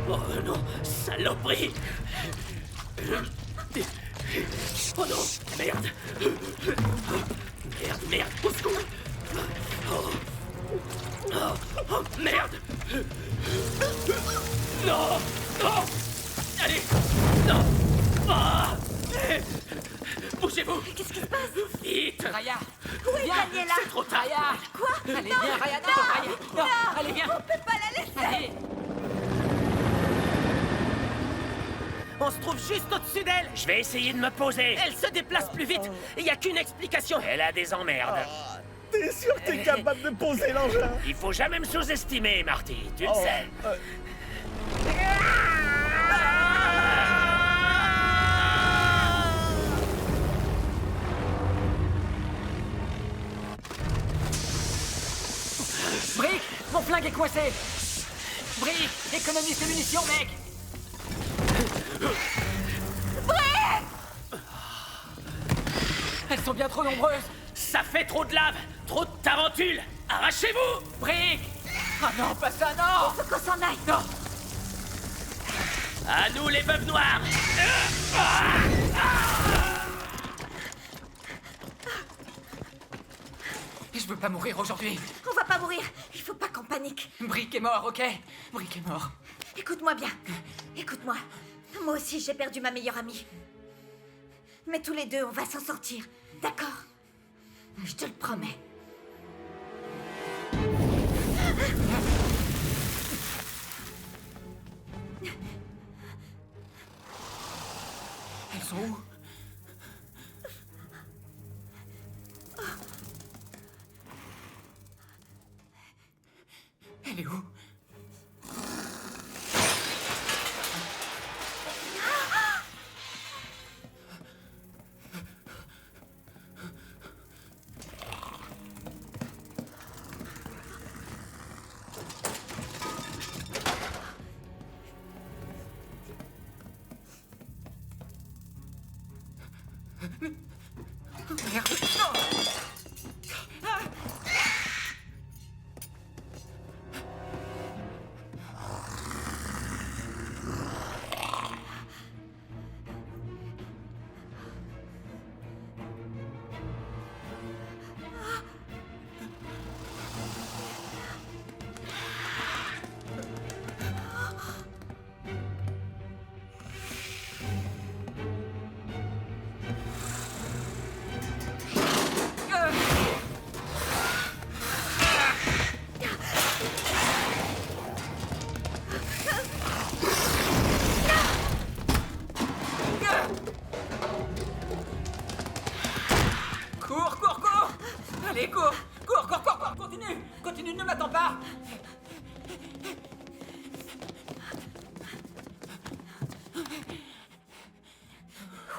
Oh non, saloperie! Oh non, merde! Merde, au secours! Oh, merde! Non! Non! Allez! Non! Ah! Bougez-vous! Qu'est-ce qui se passe? Vite! Raya! Où est Viens, Daniela? C'est trop tard! Raya! Quoi? Allez, Non, viens, Raya! non, Non, Raya! Non, allez, viens! On peut pas la laisser! Allez! On se trouve juste au-dessus d'elle! Je vais essayer de me poser. Elle se déplace plus vite! Il y a qu'une explication! Elle a des emmerdes. T'es sûr que t'es capable de poser l'engin? Il faut jamais me sous-estimer, Marty. Tu le sais. Brick, mon flingue est coincé! Brick, économise tes munitions, mec! Elles sont bien trop nombreuses! Ça fait trop de lave! Trop de tarentules! Arrachez-vous! Brick! Ah non, pas ça, non! Faut qu'on s'en aille! Non! À nous les veuves noires! Je veux pas mourir aujourd'hui! On va pas mourir! Il faut pas qu'on panique! Brick est mort, ok? Brick est mort. Écoute-moi bien. Écoute-moi. Moi aussi, j'ai perdu ma meilleure amie. Mais tous les deux, on va s'en sortir. D'accord? Je te le promets. Elles sont où? Elle est où? Merde. Non. Cours, cours, cours! Allez, cours! Cours, cours, cours, cours! Continue! Continue, ne m'attends pas!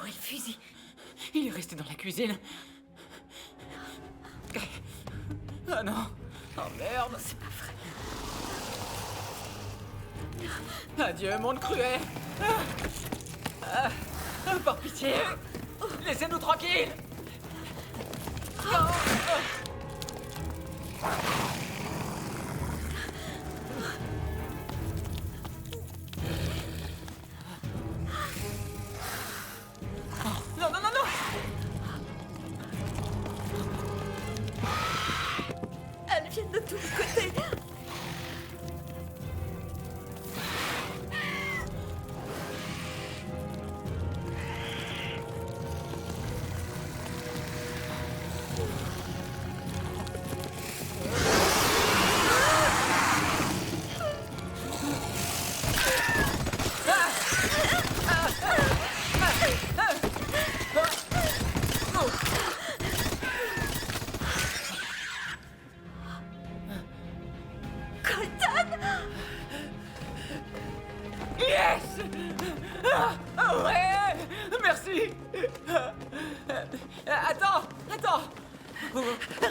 Où est le fusil? Il est resté dans la cuisine. Ah non! Oh merde! C'est pas vrai. Adieu, monde cruel! Par pitié! Laissez-nous tranquilles! Non, non, non, non! Elles viennent de tous les côtés. Yes! Ouais! Merci! Attends! Attends!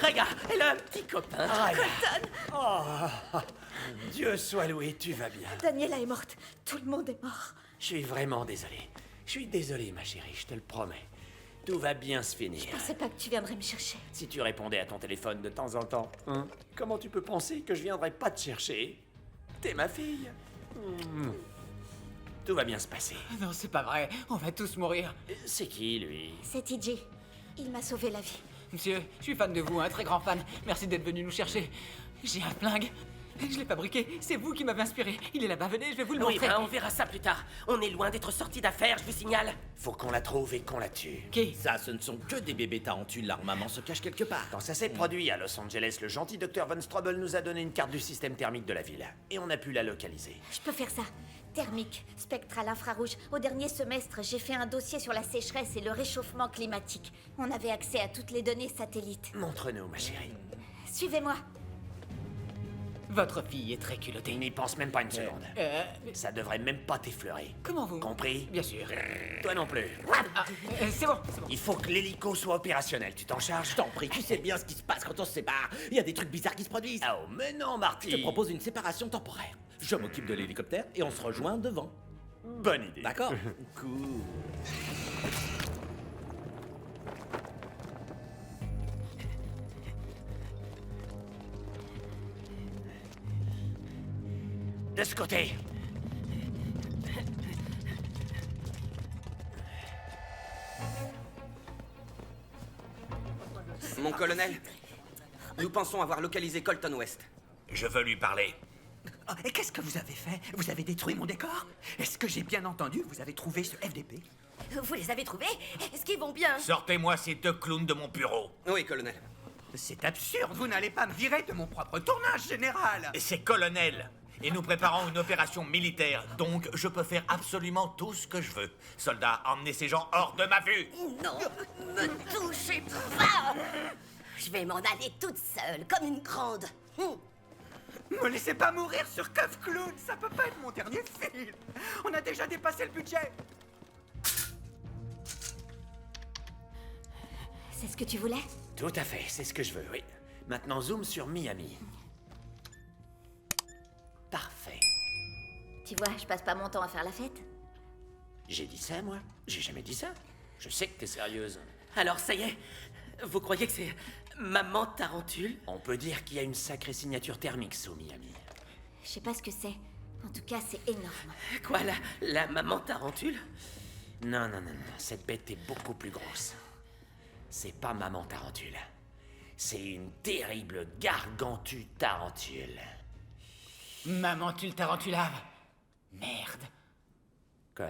Raya, elle a un petit copain. Oh, Dieu soit loué, tu vas bien. Daniela est morte. Tout le monde est mort. Je suis vraiment désolé. Je suis désolé, ma chérie, je te le promets. Tout va bien se finir. Je pensais pas que tu viendrais me chercher. Si tu répondais à ton téléphone de temps en temps, hein, comment tu peux penser que je viendrais pas te chercher? T'es ma fille. Tout va bien se passer. Non, c'est pas vrai. On va tous mourir. C'est qui, lui? C'est TJ. Il m'a sauvé la vie. Monsieur, je suis fan de vous, un très grand fan. Merci d'être venu nous chercher. J'ai un flingue. Je l'ai fabriqué. C'est vous qui m'avez inspiré. Il est là-bas. Venez, je vais vous le Oui, montrer. ben, on verra ça plus tard. On est loin d'être sorti d'affaires, je vous signale. Faut qu'on la trouve et qu'on la tue. Qui? Ça, ce ne sont que des bébés tarentules. L'armement se cache quelque part. Quand ça s'est produit à Los Angeles, le gentil docteur Von Strobel nous a donné une carte du système thermique de la ville. Et on a pu la localiser. Je peux faire ça. Thermique, spectral, infrarouge. Au dernier semestre, j'ai fait un dossier sur la sécheresse et le réchauffement climatique. On avait accès à toutes les données satellites. Montre-nous, ma chérie. Suivez-moi. Votre fille est très culottée. N'y pense même pas une seconde. Ça devrait même pas t'effleurer. Comment vous? Compris? Bien sûr. Toi non plus. Ah, c'est bon, c'est bon. Il faut que l'hélico soit opérationnel. Tu t'en charges? Je t'en prie, tu sais bien ce qui se passe quand on se sépare. Il y a des trucs bizarres qui se produisent. Oh, mais non, Marty. Je te propose une séparation temporaire. Je m'occupe de l'hélicoptère et on se rejoint devant. Bonne idée. D'accord? Cool. De ce côté. Mon colonel, nous pensons avoir localisé Colton West. Je veux lui parler. Oh, et qu'est-ce que vous avez fait? Vous avez détruit mon décor? Est-ce que j'ai bien entendu? Vous avez trouvé ce FDP? Vous les avez trouvés? Est-ce qu'ils vont bien? Sortez-moi ces 2 clowns de mon bureau. Oui, colonel. C'est absurde, vous n'allez pas me virer de mon propre tournage, général. Et c'est colonel. Et nous préparons une opération militaire, donc je peux faire absolument tout ce que je veux. Soldats, emmenez ces gens hors de ma vue. Non, me touchez pas! Je vais m'en aller toute seule, comme une grande. Me laissez pas mourir sur Cuff Clown, ça peut pas être mon dernier film. On a déjà dépassé le budget. C'est ce que tu voulais? Tout à fait, c'est ce que je veux, oui. Maintenant, zoom sur Miami. Parfait. Tu vois, je passe pas mon temps à faire la fête. J'ai dit ça, moi? J'ai jamais dit ça. Je sais que t'es sérieuse. Alors, ça y est, vous croyez que c'est Maman Tarentule? On peut dire qu'il y a une sacrée signature thermique sous Miami. Je sais pas ce que c'est. En tout cas, c'est énorme. Quoi, la Maman Tarentule? Non, non, non, non, cette bête est beaucoup plus grosse. C'est pas Maman Tarentule. C'est une terrible gargantue tarentule. Maman, tu le tarentulave. Merde. Quoi?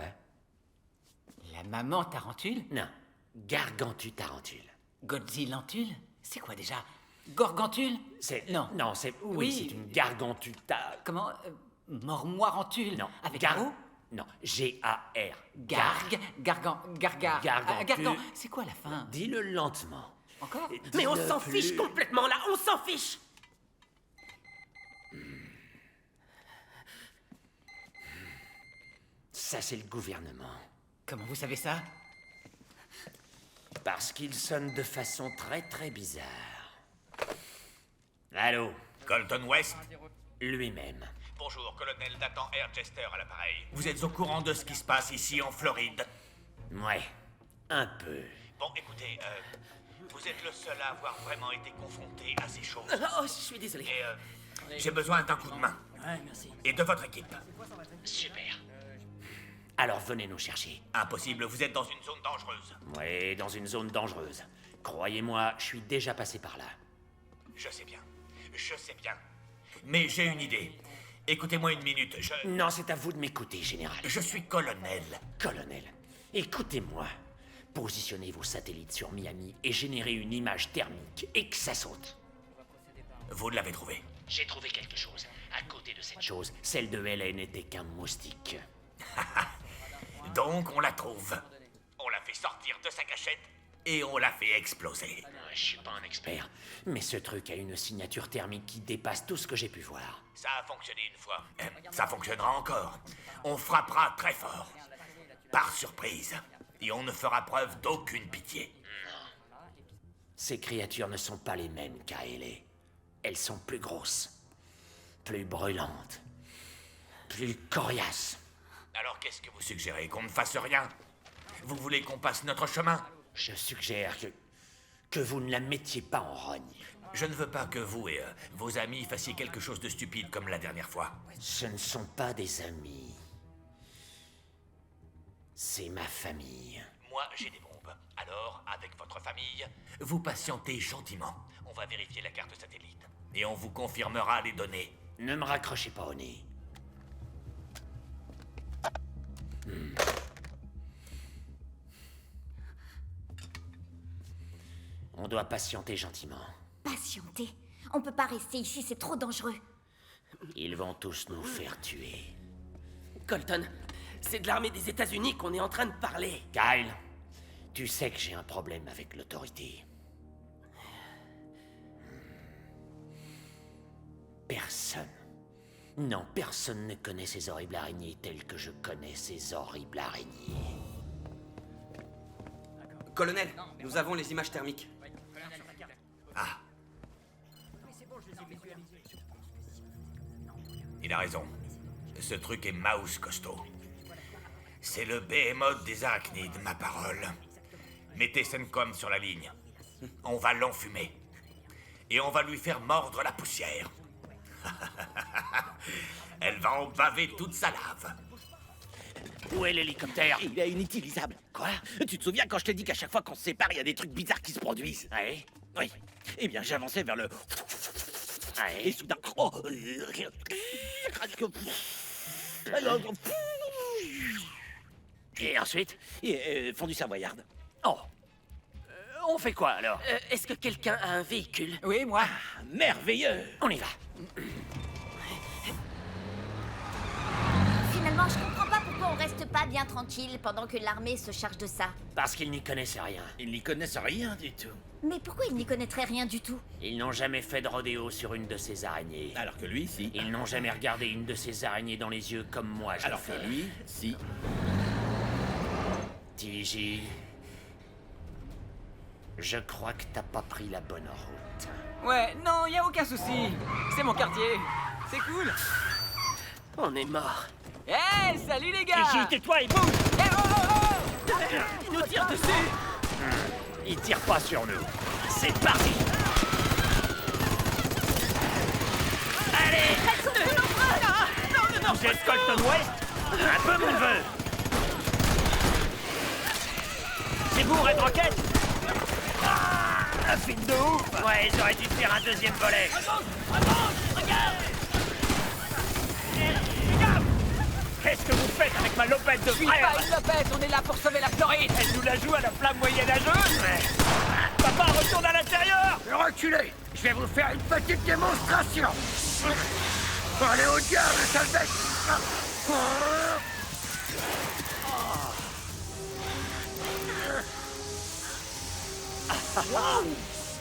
La maman tarentule? Non, gargantue tarentule. Godzillantule? C'est quoi déjà? Gorgantule? C'est... Non. Non, c'est... Oui, c'est une gargantu... Comment? Mormoirantule? Non. Avec un O? Non, G-A-R. Gargan. Gargan. C'est quoi la fin? Dis-le lentement. Encore? Mais on s'en fiche complètement, là. On s'en fiche. Ça, c'est le gouvernement. Comment vous savez ça? Parce qu'il sonne de façon très très bizarre. Allô? Colton West? Lui-même. Bonjour, colonel Nathan R. Chester à l'appareil. Vous êtes au courant de ce qui se passe ici en Floride? Ouais, un peu. Bon, écoutez, vous êtes le seul à avoir vraiment été confronté à ces choses. Oh, je suis désolé. Et j'ai besoin d'un coup de main. Ouais, merci. Et de votre équipe. Super. Alors venez nous chercher. Impossible, vous êtes dans une zone dangereuse. Oui, dans une zone dangereuse. Croyez-moi, je suis déjà passé par là. Je sais bien. Mais j'ai une idée. Écoutez-moi une minute, Non, c'est à vous de m'écouter, général. Je suis colonel. Colonel, écoutez-moi. Positionnez vos satellites sur Miami et générez une image thermique et que ça saute. Vous l'avez trouvé. J'ai trouvé quelque chose. À côté de cette chose, celle de Hélène n'était qu'un moustique. Donc on la trouve. On la fait sortir de sa cachette et on la fait exploser. Je suis pas un expert, mais ce truc a une signature thermique qui dépasse tout ce que j'ai pu voir. Ça a fonctionné une fois. Ça fonctionnera encore. On frappera très fort. Par surprise. Et on ne fera preuve d'aucune pitié. Non. Ces créatures ne sont pas les mêmes qu'Aélé. Elles sont plus grosses, plus brûlantes, plus coriaces. Alors qu'est-ce que vous suggérez? Qu'on ne fasse rien? Vous voulez qu'on passe notre chemin? Je suggère que vous ne la mettiez pas en rogne. Je ne veux pas que vous et vos amis fassiez quelque chose de stupide comme la dernière fois. Ce ne sont pas des amis. C'est ma famille. Moi, j'ai des bombes. Alors, avec votre famille, vous patientez gentiment. On va vérifier la carte satellite. Et on vous confirmera les données. Ne me raccrochez pas au nez. On doit patienter gentiment. Patienter? On peut pas rester ici, c'est trop dangereux. Ils vont tous nous faire tuer. Colton, c'est de l'armée des États-Unis qu'on est en train de parler. Kyle, tu sais que j'ai un problème avec l'autorité. Personne. Non, personne ne connaît ces horribles araignées telles que je connais ces horribles araignées. Colonel, nous avons les images thermiques. Ah. Il a raison. Ce truc est mouse costaud. C'est le behemoth des arachnides, ma parole. Mettez Sencom sur la ligne. On va l'enfumer. Et on va lui faire mordre la poussière. Elle va en baver toute sa lave. Où est l'hélicoptère? Il est inutilisable. Quoi? Tu te souviens quand je t'ai dit qu'à chaque fois qu'on se sépare, il y a des trucs bizarres qui se produisent? Ouais. Oui. Eh bien, j'avançais vers le... Ouais. Et soudain... Oh. Et ensuite? Fondue savoyarde. Oh. On fait quoi, alors? Est-ce que quelqu'un a un véhicule? Oui, moi. Merveilleux! On y va. Finalement, je comprends pas pourquoi on reste pas bien tranquille pendant que l'armée se charge de ça. Parce qu'ils n'y connaissent rien. Ils n'y connaissent rien du tout. Mais pourquoi ils n'y connaîtraient rien du tout? Ils n'ont jamais fait de rodéo sur une de ces araignées. Alors que lui, si. Ils n'ont jamais regardé une de ces araignées dans les yeux comme moi, je le Alors fais. que lui, si. TJ, je crois que t'as pas pris la bonne route. Ouais, non, y a aucun souci. C'est mon quartier. C'est cool. On est mort. Hey, salut les gars. TJ, tais-toi et bouge. Eh, oh, oh, oh. Il nous tire dessus. Ils tirent pas sur nous. C'est parti. Allez. Elles sont trop nombreuses. Vous êtes Colton West? Un peu, mon neveu. C'est vous, Red Rocket? Un film de ouf. Ouais, ils auraient dû faire un deuxième volet. Qu'est-ce que vous faites avec ma lopette de Je suis frère? pas une lopette, on est là pour sauver la Floride. Elle nous la joue à la flamme moyenâgeuse? Papa, retourne à l'intérieur! Reculez! Je vais vous faire une petite démonstration! Allez au diable, sale bête!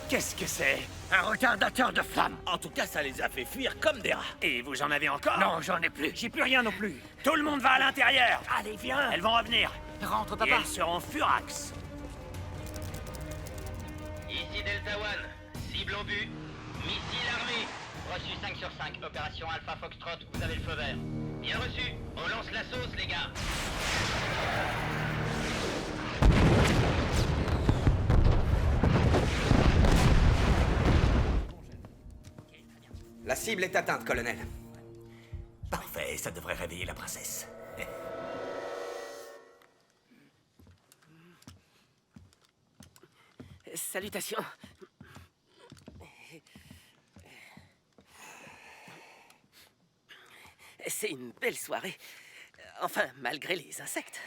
Qu'est-ce que c'est? Un retardateur de flamme! En tout cas, ça les a fait fuir comme des rats. Et vous en avez encore? Non, j'en ai plus. J'ai plus rien non plus. Tout le monde va à l'intérieur. Allez, viens. Elles vont revenir. Rentre, Et papa. elles seront furax. Ici Delta One. Cible au but. Missile armé. Reçu 5 sur 5. Opération Alpha Foxtrot. Vous avez le feu vert. Bien reçu. On lance la sauce, les gars. La cible est atteinte, colonel. Parfait, ça devrait réveiller la princesse. Salutations. C'est une belle soirée. Enfin, malgré les insectes.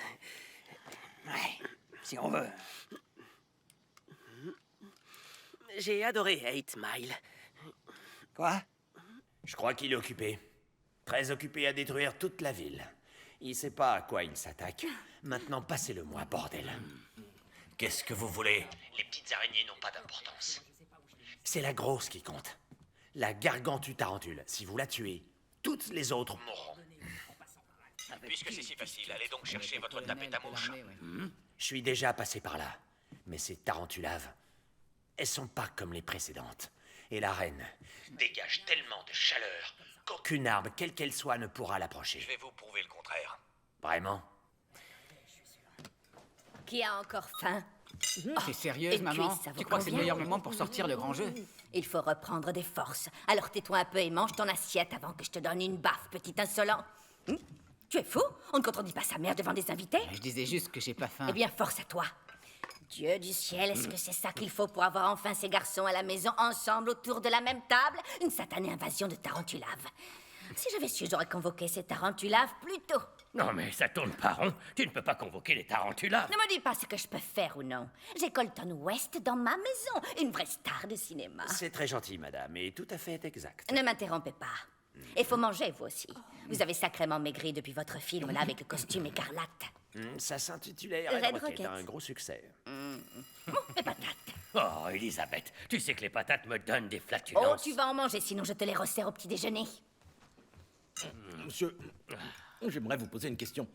Ouais, si on veut. J'ai adoré 8 Mile. Quoi? Je crois qu'il est occupé. Très occupé à détruire toute la ville. Il sait pas à quoi il s'attaque. Maintenant, passez-le-moi, bordel. Qu'est-ce que vous voulez? Les petites araignées n'ont pas d'importance. C'est la grosse qui compte. La gargantue tarentule. Si vous la tuez, toutes les autres mourront. Puisque c'est si facile, allez donc chercher votre tapette à mouche. Je suis déjà passé par là. Mais ces tarentulaves, elles sont pas comme les précédentes. Et la reine dégage tellement de chaleur qu'aucune arme, quelle qu'elle soit, ne pourra l'approcher. Je vais vous prouver le contraire. Vraiment? Qui a encore faim? T'es sérieuse, Et maman? puis, ça vaut Tu crois que c'est le combien? meilleur moment pour sortir le grand jeu? Il faut reprendre des forces. Alors tais-toi un peu et mange ton assiette avant que je te donne une baffe, petit insolent. Tu es fou? On ne contredit pas sa mère devant des invités? Je disais juste que j'ai pas faim. Eh bien, force à toi. Dieu du ciel, est-ce que c'est ça qu'il faut pour avoir enfin ces garçons à la maison ensemble autour de la même table? Une satanée invasion de tarentulaves. Si j'avais su, j'aurais convoqué ces tarentulaves plus tôt. Non, mais ça tourne pas rond. Tu ne peux pas convoquer les tarentulaves. Ne me dis pas ce que je peux faire ou non. J'ai Colton West dans ma maison, une vraie star de cinéma. C'est très gentil, madame, et tout à fait exact. Ne m'interrompez pas. Et faut manger, vous aussi. Vous avez sacrément maigri depuis votre film, là, avec le costume écarlate. Ça s'intitulait Red Red Rocket, Rocket. un gros succès. Les patates. Oh, Elisabeth, tu sais que les patates me donnent des Oh, flatulences. tu vas en manger, sinon je te les resserre au petit déjeuner. Monsieur, j'aimerais vous poser une question.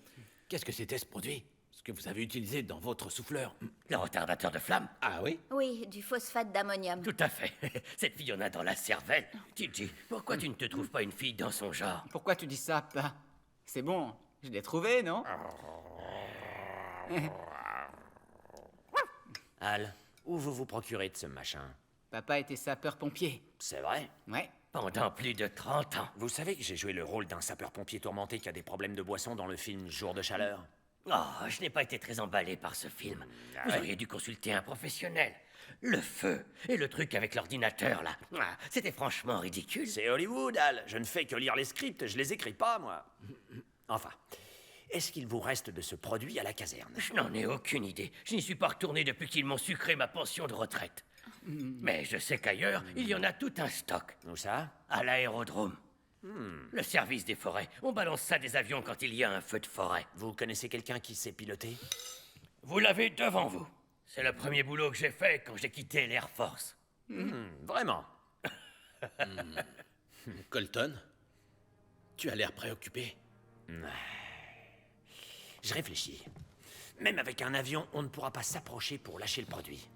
Qu'est-ce que c'était ce produit? Ce que vous avez utilisé dans votre souffleur? Le retardateur de flamme? Ah oui? Oui, du phosphate d'ammonium. Tout à fait. Cette fille en a dans la cervelle. Titi, pourquoi tu ne te trouves pas une fille dans son genre? Pourquoi tu dis ça, papa? C'est bon, je l'ai trouvé, non? Al, où vous vous procurez de ce machin? Papa était sapeur-pompier. C'est vrai? Ouais. Pendant plus de 30 ans. Vous savez que j'ai joué le rôle d'un sapeur-pompier tourmenté qui a des problèmes de boisson dans le film Jour de chaleur? Oh, je n'ai pas été très emballé par ce film. Vous auriez dû consulter un professionnel. Le feu et le truc avec l'ordinateur, là. C'était franchement ridicule. C'est Hollywood, Al. Je ne fais que lire les scripts, je les écris pas, moi. Enfin, est-ce qu'il vous reste de ce produit à la caserne? Je n'en ai aucune idée. Je n'y suis pas retourné depuis qu'ils m'ont sucré ma pension de retraite. Mais je sais qu'ailleurs, il y en a tout un stock. Où ça? À l'aérodrome. Le service des forêts. On balance ça des avions quand il y a un feu de forêt. Vous connaissez quelqu'un qui sait piloter? Vous l'avez devant vous. C'est le premier boulot que j'ai fait quand j'ai quitté l'Air Force. Vraiment? Colton, tu as l'air préoccupé. Je réfléchis. Même avec un avion, on ne pourra pas s'approcher pour lâcher le produit.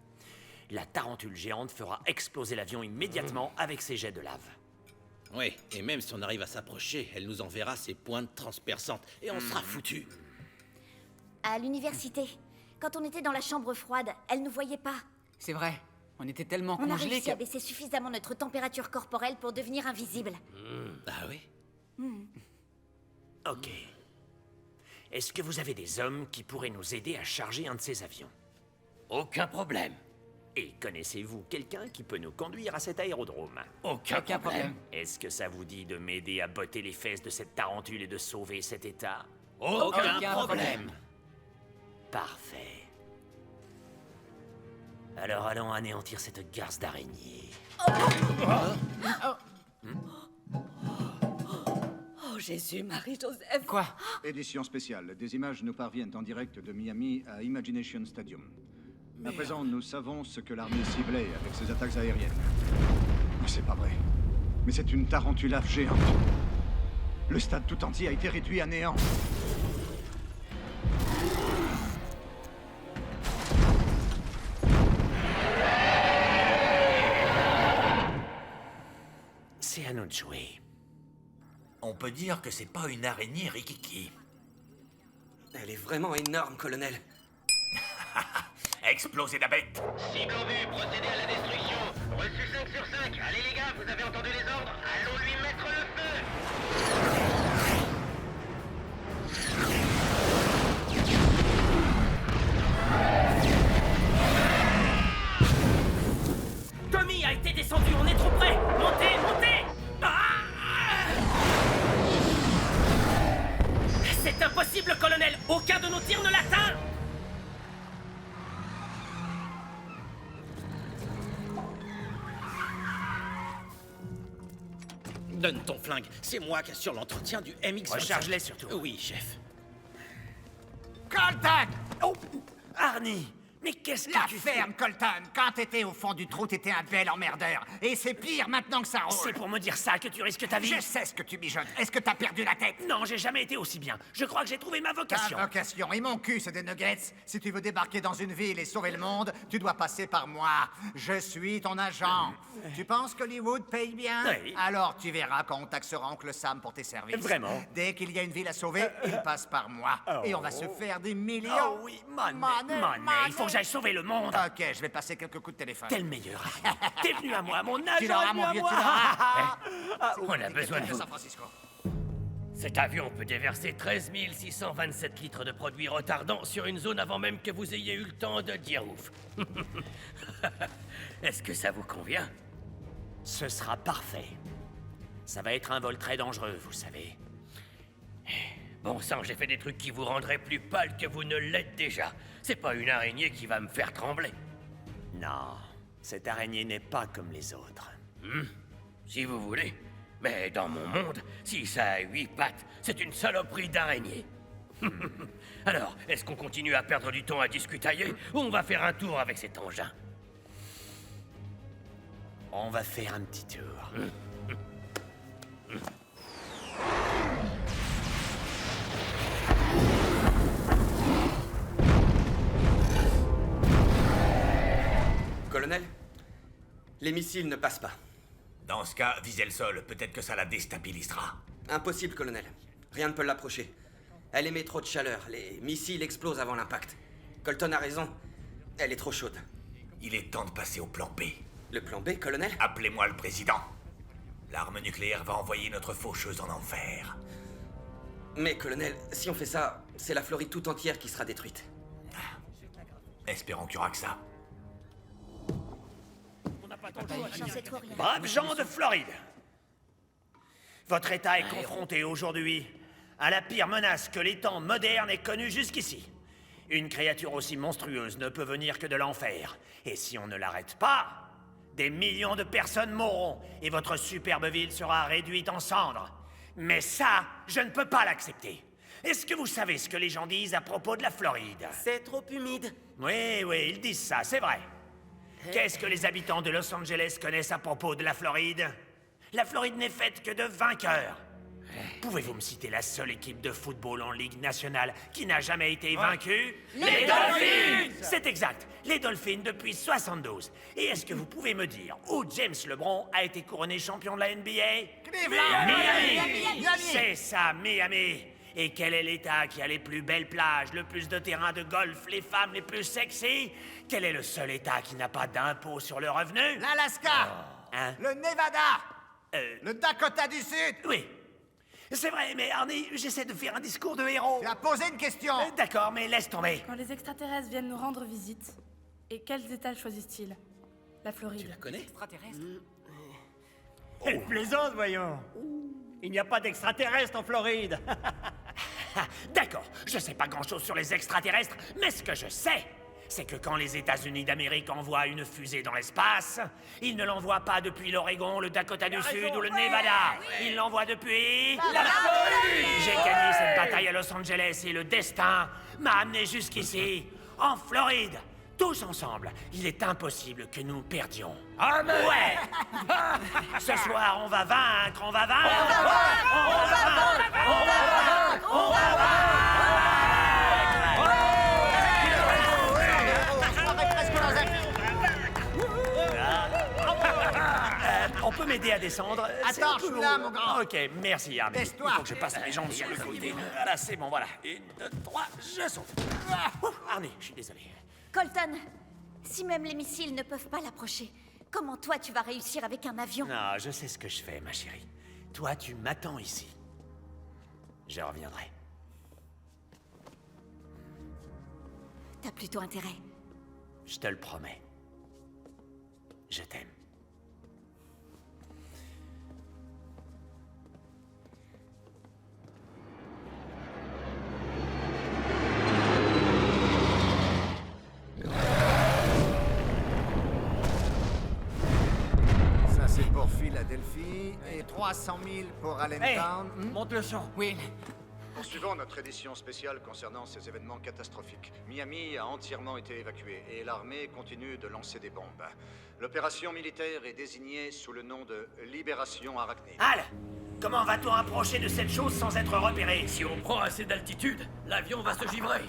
La tarentule géante fera exploser l'avion immédiatement avec ses jets de lave. Oui, et même si on arrive à s'approcher, elle nous enverra ses pointes transperçantes et on sera foutus. À l'université, quand on était dans la chambre froide, elle ne voyait pas. C'est vrai. On était tellement On a congelés réussi à baisser suffisamment notre température corporelle pour devenir invisible. Ah oui? Ok. Est-ce que vous avez des hommes qui pourraient nous aider à charger un de ces avions? Aucun problème. Et connaissez-vous quelqu'un qui peut nous conduire à cet aérodrome? Aucun problème. Est-ce que ça vous dit de m'aider à botter les fesses de cette tarentule et de sauver cet état? Aucun problème. Parfait. Alors allons anéantir cette garce d'araignée. Oh Jésus, Marie-Joseph. Quoi? Édition spéciale. Des images nous parviennent en direct de Miami à Imagination Stadium. À présent, nous savons ce que l'armée ciblait avec ses attaques aériennes. C'est pas vrai. Mais c'est une tarentulave géante. Le stade tout entier a été réduit à néant. C'est à nous de jouer. On peut dire que c'est pas une araignée rikiki. Elle est vraiment énorme, colonel. Explosez la bête! Cible en vue, procédez à la destruction. Reçu 5 sur 5. Allez les gars, vous avez entendu les ordres? Allons lui mettre le feu! Tommy a été descendu, on est trop près. Montez, montez! C'est impossible, colonel. Aucun de nos tirs ne l'atteint. Donne ton flingue, c'est moi qui assure l'entretien du MX. Recharge-les surtout. Oui, chef. Colton! Oh! Arnie! Mais qu'est-ce La que tu fais? ferme, Colton! Quand t'étais au fond du trou, t'étais un bel emmerdeur. Et c'est pire maintenant que ça roule. C'est pour me dire ça que tu risques ta vie? Je sais ce que tu mijotes. Est-ce que t'as perdu la tête? Non, j'ai jamais été aussi bien. Je crois que j'ai trouvé ma vocation. Ta vocation. Et mon cul, c'est des nuggets. Si tu veux débarquer dans une ville et sauver le monde, tu dois passer par moi. Je suis ton agent. Tu penses qu'Hollywood paye bien? Oui. Alors tu verras quand on taxera Oncle Sam pour tes services. Vraiment? Dès qu'il y a une ville à sauver, il passe par moi. Et on va se faire des millions. Oh oui, money. Il faut que j'aille sauver le monde. Ok, je vais passer quelques coups de téléphone. T'es le meilleur. T'es venu à moi, mon agent. Tu l'auras, est venu mon à vieux, moi. tu l'auras. On a besoin de vous. San Francisco. Cet avion peut déverser 13 627 litres de produits retardants sur une zone avant même que vous ayez eu le temps de dire ouf. Est-ce que ça vous convient? Ce sera parfait. Ça va être un vol très dangereux, vous savez. Bon sang, j'ai fait des trucs qui vous rendraient plus pâle que vous ne l'êtes déjà. C'est pas une araignée qui va me faire trembler. Non, cette araignée n'est pas comme les autres. Si vous voulez. Mais dans mon monde, si ça a 8 pattes, c'est une saloperie d'araignée. Alors, est-ce qu'on continue à perdre du temps à discutailler ou on va faire un tour avec cet engin? On va faire un petit tour. Colonel, les missiles ne passent pas. Dans ce cas, visez le sol, peut-être que ça la déstabilisera. Impossible, colonel. Rien ne peut l'approcher. Elle émet trop de chaleur. Les missiles explosent avant l'impact. Colton a raison. Elle est trop chaude. Il est temps de passer au plan B. Le plan B, colonel? Appelez-moi le président. L'arme nucléaire va envoyer notre faucheuse en enfer. Mais, colonel, si on fait ça, c'est la Floride tout entière qui sera détruite. Espérons qu'il y aura que ça. Braves gens de Floride, votre État est confronté aujourd'hui à la pire menace que les temps modernes aient connue jusqu'ici. Une créature aussi monstrueuse ne peut venir que de l'enfer. Et si on ne l'arrête pas, des millions de personnes mourront et votre superbe ville sera réduite en cendres. Mais ça, je ne peux pas l'accepter. Est-ce que vous savez ce que les gens disent à propos de la Floride? C'est trop humide. Oui, ils disent ça, c'est vrai. Qu'est-ce que les habitants de Los Angeles connaissent à propos de la Floride? La Floride n'est faite que de vainqueurs. Pouvez-vous me citer la seule équipe de football en Ligue nationale qui n'a jamais été vaincue? Les Dolphins! C'est exact, les Dolphins depuis 72. Et est-ce que vous pouvez me dire où James LeBron a été couronné champion de la NBA? Miami! C'est ça, Miami! Et quel est l'État qui a les plus belles plages, le plus de terrains de golf, les femmes les plus sexy? Quel est le seul État qui n'a pas d'impôt sur le revenu? L'Alaska! Hein? Le Nevada! Le Dakota du Sud! Oui. C'est vrai, mais Arnie, j'essaie de faire un discours de héros. Tu as posé une question. D'accord, mais laisse tomber. Quand les extraterrestres viennent nous rendre visite, et quels états choisissent-ils? La Floride. Tu la connais? Extraterrestres. Elle plaisante, voyons. Il n'y a pas d'extraterrestres en Floride. D'accord, je sais pas grand-chose sur les extraterrestres, mais ce que je sais, c'est que quand les États-Unis d'Amérique envoient une fusée dans l'espace, ils ne l'envoient pas depuis l'Oregon, le Dakota du Sud ou le Nevada. Ils l'envoient depuis... La Floride! J'ai gagné cette bataille à Los Angeles et le destin m'a amené jusqu'ici, en Floride. Tous ensemble, il est impossible que nous perdions. Amen! Ouais! Ce soir, on va vaincre, on va vaincre! On va vaincre! On va vaincre! On va vaincre! On va On peut m'aider à descendre? Attends, je suis là, mon grand. Ok, merci, Armin. Laisse-toi. Il faut que je passe mes jambes sur le côté. Voilà, c'est bon, voilà. 1, 2, 3, je saute. Arnie, je suis désolé. Colton, si même les missiles ne peuvent pas l'approcher, comment toi tu vas réussir avec un avion? Non, je sais ce que je fais, ma chérie. Toi, tu m'attends ici. Je reviendrai. T'as plutôt intérêt. Je te le promets. Je t'aime. Ça, c'est pour Philadelphie et 300 000 pour Allentown. Monte le son. Will. Poursuivons notre édition spéciale concernant ces événements catastrophiques. Miami a entièrement été évacuée et l'armée continue de lancer des bombes. L'opération militaire est désignée sous le nom de Libération Arachnide. Al! Comment va-t-on approcher de cette chose sans être repéré? Si on prend assez d'altitude, l'avion va se givrer.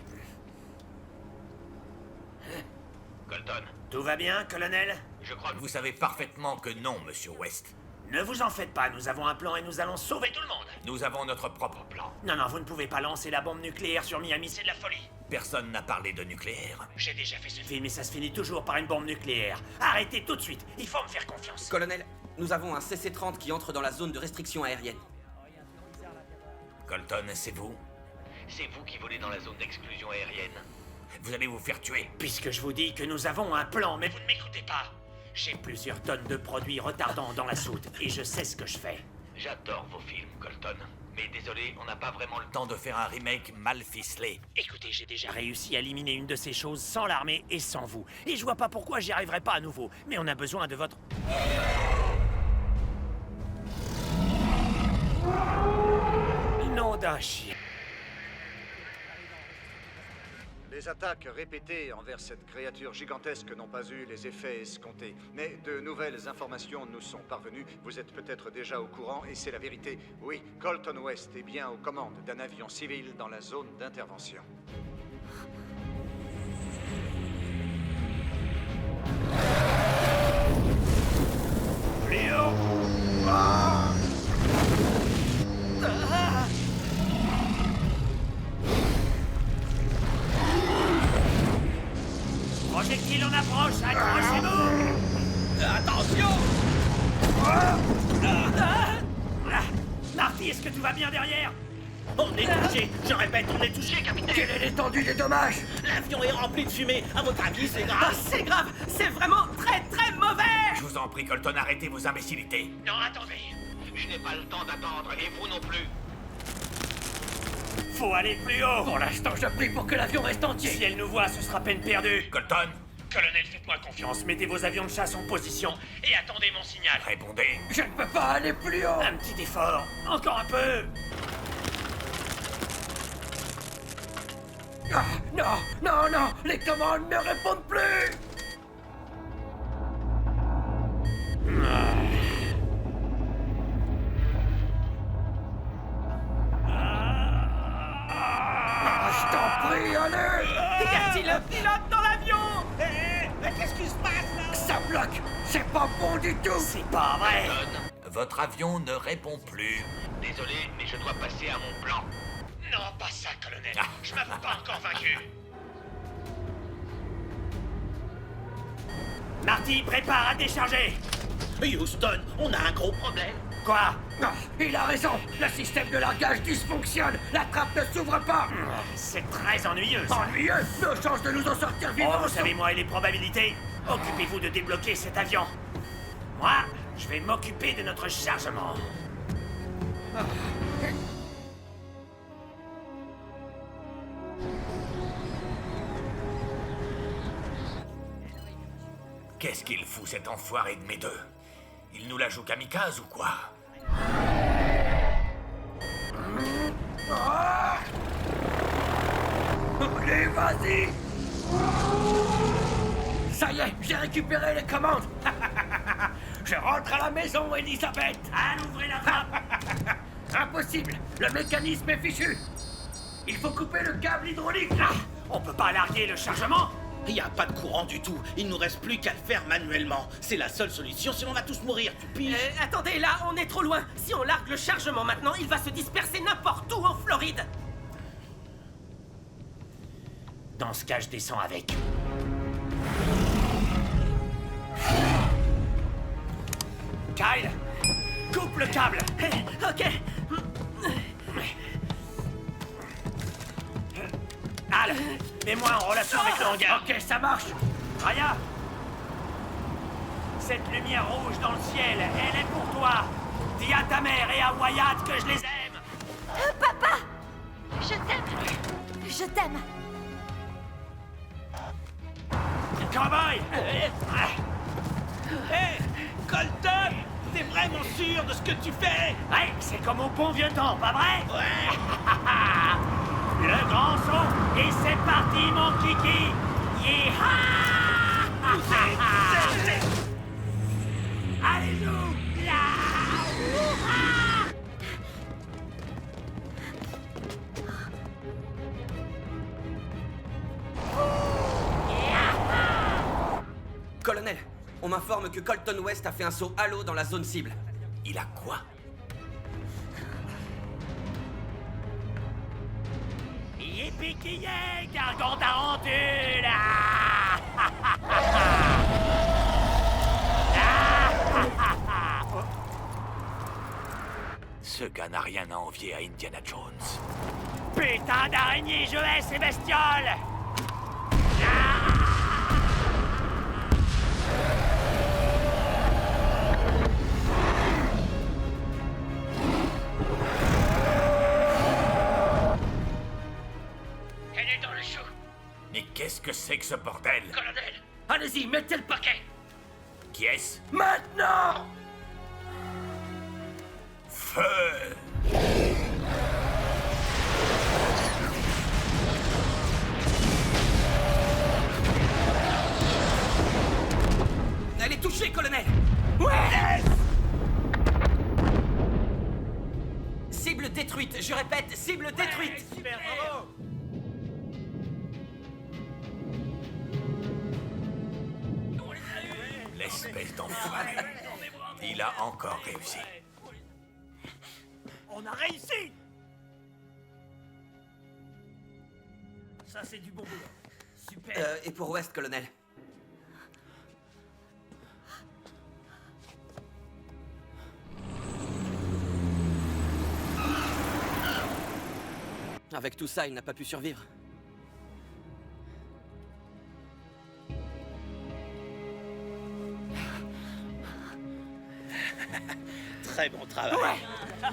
Colton. Tout va bien, colonel? Je crois que vous savez parfaitement que non, monsieur West. Ne vous en faites pas, nous avons un plan et nous allons sauver tout le monde. Nous avons notre propre plan. Non, vous ne pouvez pas lancer la bombe nucléaire sur Miami, c'est de la folie. Personne n'a parlé de nucléaire. J'ai déjà fait ce film et ça se finit toujours par une bombe nucléaire. Arrêtez tout de suite, il faut me faire confiance. Colonel, nous avons un CC-30 qui entre dans la zone de restriction aérienne. Colton, c'est vous? C'est vous qui volez dans la zone d'exclusion aérienne. Vous allez vous faire tuer. Puisque je vous dis que nous avons un plan, mais vous ne m'écoutez pas. J'ai plusieurs tonnes de produits retardants dans la soute et je sais ce que je fais. J'adore vos films, Colton. Mais désolé, on n'a pas vraiment le temps de faire un remake mal ficelé. Écoutez, j'ai déjà réussi à éliminer une de ces choses sans l'armée et sans vous. Et je vois pas pourquoi j'y arriverai pas à nouveau. Mais on a besoin de votre... Nom d'un chien. Les attaques répétées envers cette créature gigantesque n'ont pas eu les effets escomptés. Mais de nouvelles informations nous sont parvenues. Vous êtes peut-être déjà au courant, et c'est la vérité. Oui, Colton West est bien aux commandes d'un avion civil dans la zone d'intervention. Léo! Projectile en approche, accrochez-vous! Attention! Marty, est-ce que tu vas bien derrière? On est touché! Je répète, on est touché, capitaine! Quelle est l'étendue des dommages? L'avion est rempli de fumée. À votre avis, c'est grave? C'est grave! C'est vraiment très très mauvais! Je vous en prie, Colton, arrêtez vos imbécilités. Non, attendez! Je n'ai pas le temps d'attendre, et vous non plus. Faut aller plus haut. Pour l'instant, je prie pour que l'avion reste entier. Si elle nous voit, ce sera peine perdue. Colton, Colonel, faites-moi confiance. Mettez vos avions de chasse en position et attendez mon signal. répondez. Je ne peux pas aller plus haut. Un petit effort. Encore un peu. Ah, non, non, non, les commandes ne répondent plus. Ah, je t'en prie, allez. Y a-t-il un pilote dans l'avion? Mais qu'est-ce qui se passe là? Ça bloque. C'est pas bon du tout. C'est pas vrai. Votre avion ne répond plus. Désolé, mais je dois passer à mon plan. Non, pas ça, colonel. Je m'avoue pas encore vaincu. Marty, prépare à décharger. Houston, on a un gros problème. Quoi? Ah, il a raison. Le système de largage dysfonctionne. La trappe ne s'ouvre pas. C'est très ennuyeux, ça. Ennuyeux. Nos chances de nous en sortir Oh, vivants vous sont... savez, moi et les probabilités. Occupez-vous de débloquer cet avion. Moi, je vais m'occuper de notre chargement. Qu'est-ce qu'il fout cet enfoiré de mes deux? Il nous la joue kamikaze ou quoi? Ah, allez, vas-y. Ça y est, j'ai récupéré les commandes. Je rentre à la maison, Elisabeth. Allez, ouvrez la trappe. Impossible. Le mécanisme est fichu. Il faut couper le câble hydraulique. On peut pas larguer le chargement? Il n'y a pas de courant du tout. Il nous reste plus qu'à le faire manuellement. C'est la seule solution, sinon on va tous mourir, tu piges. Attendez, là, on est trop loin. Si on largue le chargement maintenant, il va se disperser n'importe où en Floride. Dans ce cas, je descends avec. Kyle, coupe le câble. Ok. Al, mets-moi en relation avec le hangar. Ok, ça marche. Raya, cette lumière rouge dans le ciel, elle est pour toi. Dis à ta mère et à Wyatt que je les aime. Papa! Je t'aime! Je t'aime! Cowboy! Hé, Colton, t'es vraiment sûr de ce que tu fais? Ouais, c'est comme au bon vieux temps, pas vrai? Ouais! Le grand saut, et c'est parti, mon kiki! Yeeha! Allez-nous! Colonel, on m'informe que Colton West a fait un saut à l'eau dans la zone cible. Il a quoi? Yippee-ki-yay, gargant tarentule! Ce gars n'a rien à envier à Indiana Jones. Putain d'araignée, je hais ces bestioles! Elle est dans le chou. Mais qu'est-ce que c'est que ce bordel? Colonel, allez-y, mettez le paquet. Qui est-ce? Maintenant! Feu! Elle est touchée, colonel! Ouais! Cible détruite, je répète, cible détruite! Super, bravo! L'espèce d'enfoiré. Il a encore réussi. On a réussi! Ça, c'est du bon boulot. Super. Et pour West, colonel? Avec tout ça, il n'a pas pu survivre. Très bon travail. Ouais,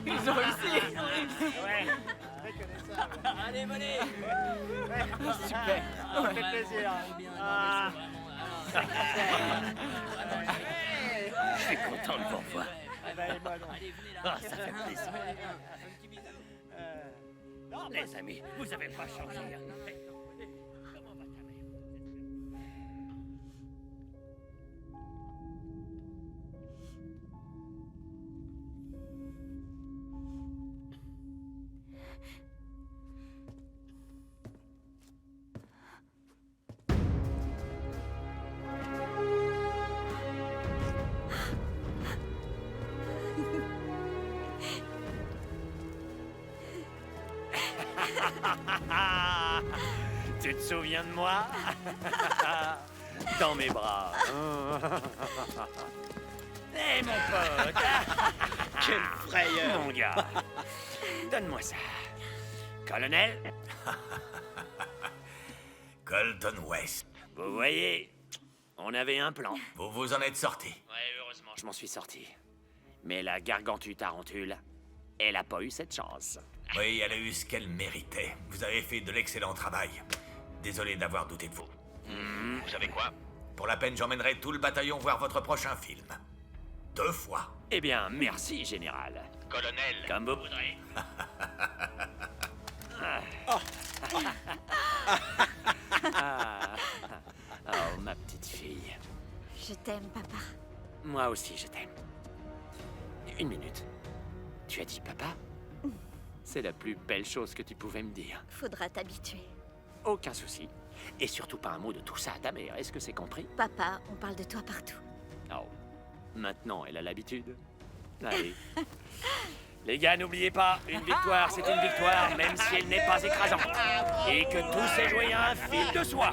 ils ont réussi. Ouais. Allez, venez. Super, ça fait plaisir. Ah. Je suis content de vous revoir. Ah, ça fait plaisir. Les amis, vous avez pas changé. Comment va ta mère? Tu te souviens de moi? Dans mes bras. Hé, mon pote! Quelle frayeur! Mon gars! Donne-moi ça. Colonel? Colton West. Vous voyez, on avait un plan. Vous vous en êtes sorti. Ouais, heureusement, je m'en suis sorti. Mais la gargantue tarentule, elle a pas eu cette chance. Oui, elle a eu ce qu'elle méritait. Vous avez fait de l'excellent travail. Désolé d'avoir douté de vous. Vous savez quoi? Pour la peine, j'emmènerai tout le bataillon voir votre prochain film. 2 fois. Eh bien, merci, général. Colonel. Comme vous voudrez. Oh, ma petite fille. Je t'aime, papa. Moi aussi, je t'aime. 1 minute. Tu as dit papa? C'est la plus belle chose que tu pouvais me dire. Faudra t'habituer. Aucun souci. Et surtout pas un mot de tout ça à ta mère. Est-ce que c'est compris? Papa, on parle de toi partout. Oh. Maintenant, elle a l'habitude. Allez. Les gars, n'oubliez pas, une victoire, c'est une victoire, même si elle n'est pas écrasante. Et que tout s'est joué à un fil de soie.